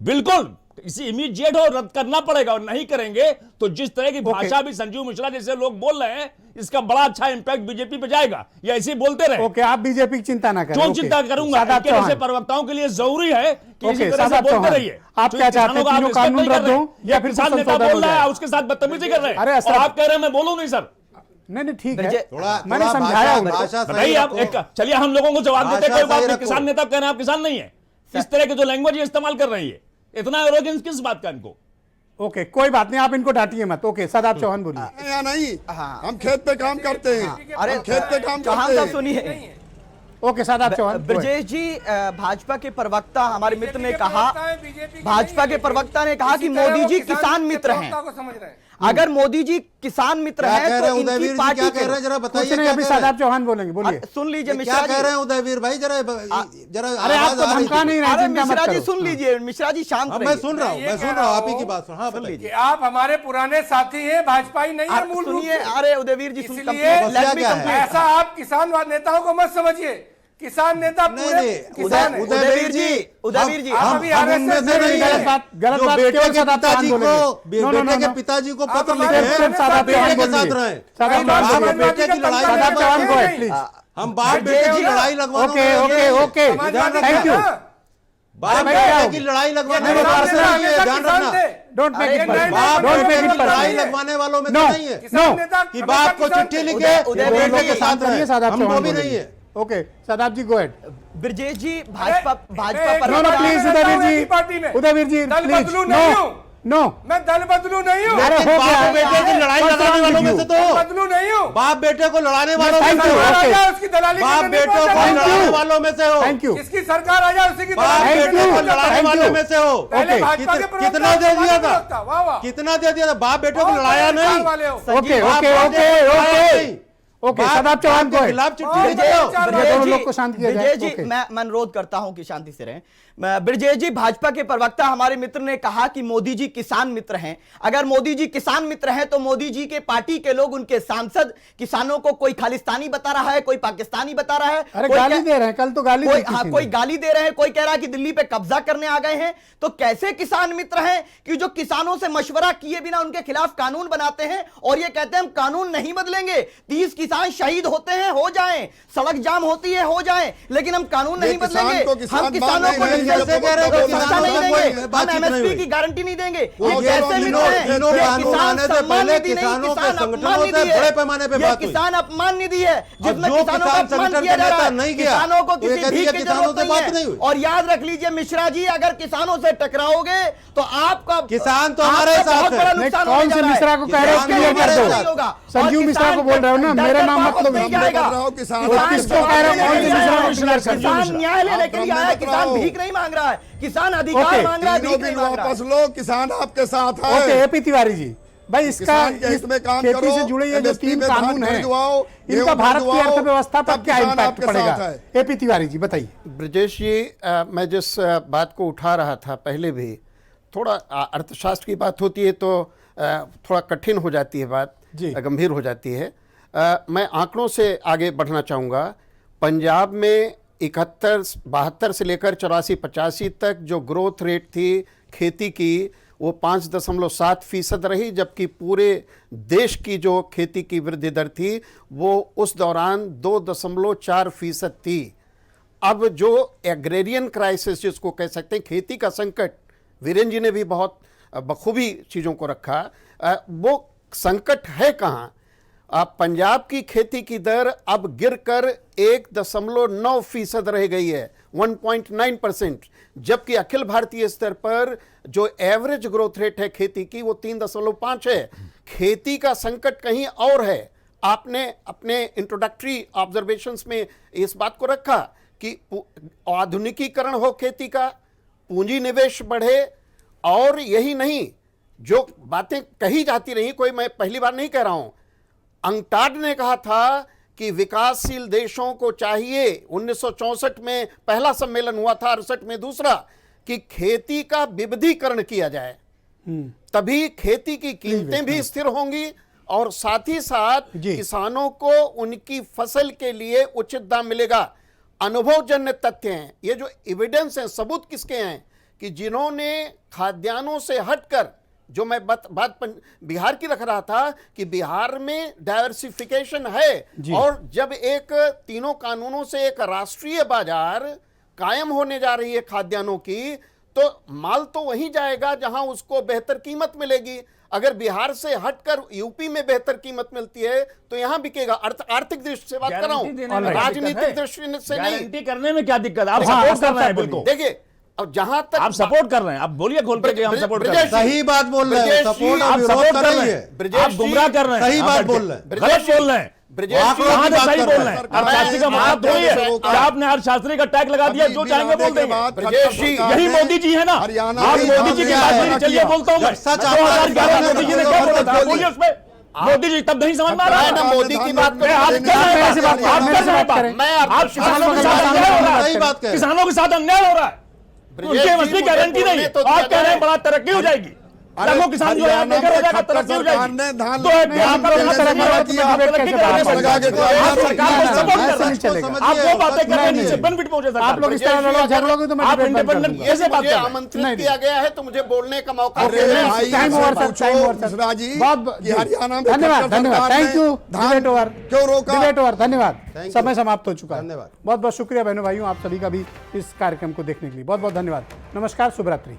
S9: बिल्कुल, इसी इमीडिएट हो, रद्द करना पड़ेगा। और नहीं करेंगे तो जिस तरह की भाषा भी संजीव मिश्रा जैसे लोग बोल रहे हैं, इसका बड़ा अच्छा इंपैक्ट बीजेपी पे जाएगा। या ऐसे बोलते रहे।
S1: ओके, आप बीजेपी की चिंता ना करें।
S9: क्यों चिंता करूंगा? जैसे प्रवक्ताओं के लिए जरूरी है कि इसी तरह से बोलते रहिए।
S1: आप क्या चाहते हैं? तीनों कानून रद्द हो या फिर
S9: किसान नेता बोल रहा है उसके साथ बदतमीजी कर रहे हैं?
S1: अरे
S9: और आप कह रहे हैं मैं बोलूं नहीं सर?
S1: नहीं ठीक है,
S5: मैंने
S1: समझाया।
S9: नहीं आप चलिए हम लोगों को जवाब देते हैं, कोई बात नहीं। किसान नेता कह रहे हैं आप किसान नहीं है, इस तरह के जो लैंग्वेज इस्तेमाल कर रही है, इतना एरोगेंस किस बात का इनको?
S1: ओके, कोई बात नहीं, आप इनको डांटिए मत। ओके, शादाब चौहान बोलिए।
S8: या नहीं, हम खेत पे काम करते हैं। अरे खेत पे काम करते हैं।
S10: सुनिए।
S1: ओके, शादाब चौहान।
S10: ब्रजेश जी, भाजपा के प्रवक्ता हमारे मित्र ने कहा, भाजपा के प्रवक्ता ने कहा कि मोदी जी किसान मित्र हैं। अगर मोदी जी किसान मित्र हैं तो इनकी पार्टी
S5: क्या कह रहे हैं जरा बताइए।
S1: अभी शादाब चौहान बोलेंगे, बोलिए।
S10: सुन लीजिए
S5: क्या कह रहे हैं उदयवीर भाई, जरा
S1: अरे आप तो धमका नहीं रहे।
S10: मिश्रा जी सुन लीजिए, मिश्रा जी शांत रहिए।
S5: मैं सुन रहा हूँ आप ही की बात सुन लीजिए।
S7: आप हमारे पुराने साथी हैं, भाजपा ही नहीं है मूल रूप से।
S10: अरे उदयवीर जी
S7: ऐसा आप किसान नेताओं को मत समझिए। किसान नेता पूरे किसान हैं।
S10: उदयवीर जी
S5: हम उनमें से नहीं है।
S1: गलत
S5: जो
S1: बात
S5: बेटे
S1: केवल
S5: के
S1: शादाब
S5: पिताजी
S1: चौहान
S5: को
S1: बोलेंगे।
S5: बेटे के पिताजी को पत्र लिखे
S1: सिर्फ
S5: हैं,
S1: शादाब
S5: बेटे
S1: चौहान
S5: के साथ
S1: बोलिए।
S5: रहे।
S1: शादाब चौहान
S5: बाप
S1: बोलिए।
S5: बेटे की लड़ाई
S1: शादाब चौहान को है, प्लीज।
S5: हम बाप बेटे की लड़ाई लगवाने
S1: okay okay okay, thank you.
S5: बाप बेटे की लड़ाई लगवाने वालों में नहीं है, ध्यान रखना।
S1: Don't make it personal.
S5: बाप
S1: डोंट मेक
S5: बेटे
S1: इट
S5: की लड़ाई
S1: पर्सनल।
S5: लगवाने वालों में
S1: नो
S5: नहीं है
S1: नो,
S5: कि बाप को चिट्ठी लिखे बेटे के साथ रहे।
S1: शादाब
S5: हम
S1: चौहान
S5: वो भी
S1: बोलेंगे।
S5: नहीं है।
S1: Okay, Shadab ji go ahead.
S10: Brajesh ji, Bhajpa
S1: no no please, Udayvir ji, Udayvir ji
S7: दल
S1: प्लीज।
S7: बदलू नहीं हूं,
S1: नो,
S7: मैं दल बदलू नहीं हूं।
S1: अरे हो
S5: बाप बेटे की लड़ाई लड़ाने वालों में से तो
S7: बदलू नहीं हूं।
S5: बाप बेटे को लड़ाने वालों में से
S1: Thank you.
S5: हो।
S7: उसकी दलाली
S5: बाप
S7: करने
S5: बेटों को
S7: नहीं
S5: लड़ाने वालों में से हो।
S1: Thank you.
S7: इसकी सरकार आ जाए उसी की
S5: बाप
S7: दलाली
S5: बेटे
S7: करने
S5: को
S7: को
S5: लड़ाने
S1: Thank
S5: वालों
S1: you.
S5: में से हो।
S7: पहले भाजपा के प्रवक्ता
S5: कितना दे दिया था?
S7: वाह वाह,
S5: कितना दे दिया था? बाप बेटे को लड़ाया नहीं।
S1: Okay okay okay okay okay, Shadab Chauhan को
S5: खिलाफ चिट्ठी
S1: ये दोनों लोग को शांत किया जाए।
S10: ब्रजेश जी, मैं अनुरोध करता हूं कि शांति से रहें। ब्रजेश जी, भाजपा के प्रवक्ता हमारे मित्र ने कहा कि मोदी जी किसान मित्र हैं। अगर मोदी जी किसान मित्र हैं तो मोदी जी के पार्टी के लोग, उनके सांसद किसानों को कोई खालिस्तानी बता रहा है, कोई पाकिस्तानी बता रहा है।
S1: अरे गाली दे रहे हैं, कल तो गाली दी किसी ने।
S10: कोई गाली दे रहे हैं, कोई कह रहा है कि दिल्ली पे कब्जा करने आ गए हैं। तो कैसे किसान मित्र हैं कि जो किसानों से मशवरा किए बिना उनके खिलाफ कानून बनाते हैं और ये कहते हैं हम कानून नहीं बदलेंगे। 30 किसान शहीद होते हैं, हो जाएं, सड़क जाम होती है, हो जाएं, लेकिन हम कानून नहीं बदलेंगे। हम किसानों को पैसा नहीं देंगे, हम एमएसपी की गारंटी नहीं देंगे। ये कैसे मित्र हैं? किसान सम्मान निधि नहीं, किसान अपमान निधि है। ये किसान अपमान निधि है जिसमें किसानों का अपमान किया जा रहा है। किसानों को किसी भीख की जरूरत नहीं है। और याद रख लीजिए मिश्रा जी, अगर किसानों से टकराओगे तो आपका
S5: किसान तो हमारे साथ
S10: बहुत बड़ा
S5: है।
S10: नुकसान
S1: कौन से मिश्रा को कह रहे हो? क्लियर कर दो। संजीव मिश्रा को बोल रहे हो ना, मेरा नाम मत लो। किसको कह रहे हो? कौन से मिश्रा को क्लियर कर दो?
S10: किसान न्याय लेने के लिए आया है, किसान भीख नहीं मांग रहा है, किसान अधिकार मांग रहा है, भीख नहीं मांग रहा है।
S8: वापस लो, किसान आपके साथ है।
S1: ओके, एपी तिवारी जी, भाई इसका
S8: किसान के हित में काम
S1: खेती
S8: करो,
S1: से जुड़े ये जो
S8: MSP
S1: 3
S8: में धान
S1: कानून हैं,
S8: खरीदवाओ,
S1: इनका
S8: गेहूं
S1: भारत की
S8: खरीदवाओ,
S1: अर्थव्यवस्था पर
S8: तब
S1: क्या
S8: किसान
S1: इम्पैक्ट
S8: आपके
S1: पड़ेगा?
S8: साथ है।
S1: एपी तिवारी जी बताइए।
S11: ब्रजेश जी, मैं जिस बात को उठा रहा था पहले भी, थोड़ा अर्थशास्त्र की बात होती है तो थोड़ा कठिन हो जाती है बात, गंभीर हो जाती है। मैं आंकड़ों से आगे बढ़ना चाहूँगा। पंजाब में 71-72 से लेकर 84-85 तक जो ग्रोथ रेट थी खेती की, वो 5.7% रही, जबकि पूरे देश की जो खेती की वृद्धि दर थी वो उस दौरान 2.4% थी। अब जो एग्रेरियन क्राइसिस जिसको कह सकते हैं, खेती का संकट, वीरेंद्र जी ने भी बहुत बखूबी चीज़ों को रखा, वो संकट है कहाँ? पंजाब की खेती की दर अब गिरकर 1.9% रह गई है, 1.9%, जबकि अखिल भारतीय स्तर पर जो एवरेज ग्रोथ रेट है खेती की वो 3.5 है। खेती का संकट कहीं और है। आपने अपने इंट्रोडक्टरी ऑब्जर्वेशंस में इस बात को रखा कि आधुनिकीकरण हो खेती का, पूंजी निवेश बढ़े, और यही नहीं जो बातें कही जाती रही, कोई मैं पहली बार नहीं कह रहा हूं, अंगटाड ने कहा था कि विकासशील देशों को चाहिए, 1964 में पहला सम्मेलन हुआ था, 68 में दूसरा, कि खेती का विविधीकरण किया जाए, तभी खेती की कीमतें भी स्थिर होंगी और साथ ही साथ किसानों को उनकी फसल के लिए उचित दाम मिलेगा। अनुभवजन्य तथ्य हैं, ये जो एविडेंस है, सबूत किसके हैं कि जिन्होंने खाद्यान्नों से हटकर, जो मैं बात बिहार की रख रहा था कि बिहार में डाइवर्सिफिकेशन है, और जब एक तीनों कानूनों से एक राष्ट्रीय बाजार कायम होने जा रही है खाद्यान्नों की, तो माल तो वहीं जाएगा जहां उसको बेहतर कीमत मिलेगी। अगर बिहार से हटकर यूपी में बेहतर कीमत मिलती है तो यहां बिकेगा। आर्थिक दृष्टि से बात कर रहा हूं, राजनीतिक दृष्टि से नहीं।
S9: गारंटी करने में क्या दिक्कत है? आप सपोर्ट कर रहे हैं बिल्कुल।
S11: देखिए, अब जहां तक
S9: आप सपोर्ट कर रहे हैं, आप बोलिए खोल के कि हम सपोर्ट कर रहे हैं।
S5: सही बात बोल रहे हैं, सपोर्ट
S9: आप सपोर्ट कर रहे हैं, आप गुमराह कर रहे हैं,
S5: सही बात बोल रहे हैं,
S9: गलत बोल रहे हैं, कहां से सही बोल रहे हैं? अर्थशास्त्री का मतलब थोड़ी है कि आपने अर्थशास्त्री का टैग लगा दिया, जो चाहेंगे बोल देंगे। यही मोदी जी है ना, आप मोदी जी की बात नहीं, चलिए बोलता हूं मैं। 2011 मोदी जी ने क्या बोला था, बोलिए उसमें। मोदी जी तब नहीं समझ में आ रहा है ना मोदी की बात में। आप कर रहे हैं ऐसी बात, आप कर रहे हैं, आप किसानों के साथ अन्याय हो रहा है, किसानों के साथ अन्याय हो रहा है, उनके एमएसपी गारंटी नहीं है। आप कह रहे हैं बड़ा तरक्की हो जाएगी, लाखों किसान जो है बेघर हो जाएगा, तरक्की हो जाएगी। तो यहाँ पर आप वो बातें कर रहे हैं जिससे बेनिफिट पहुंचे सरकार। आप लोग इस तरह लड़ो झगड़ोगे तो आप इंडिपेंडेंट कैसे बात कर रहे हैं?
S11: आमंत्रित किया गया है तो मुझे बोलने का मौका
S1: time over sir, time over sir. धन्यवाद, धन्यवाद, थैंक यू। डिबेट ओवर,
S8: क्यों रोका?
S1: डिबेट ओवर, धन्यवाद। समय समाप्त हो चुका है।
S5: धन्यवाद।
S1: बहुत बहुत शुक्रिया बहनों भाइयों, आप सभी का भी इस कार्यक्रम को देखने के लिए बहुत बहुत धन्यवाद। नमस्कार, शुभ रात्रि।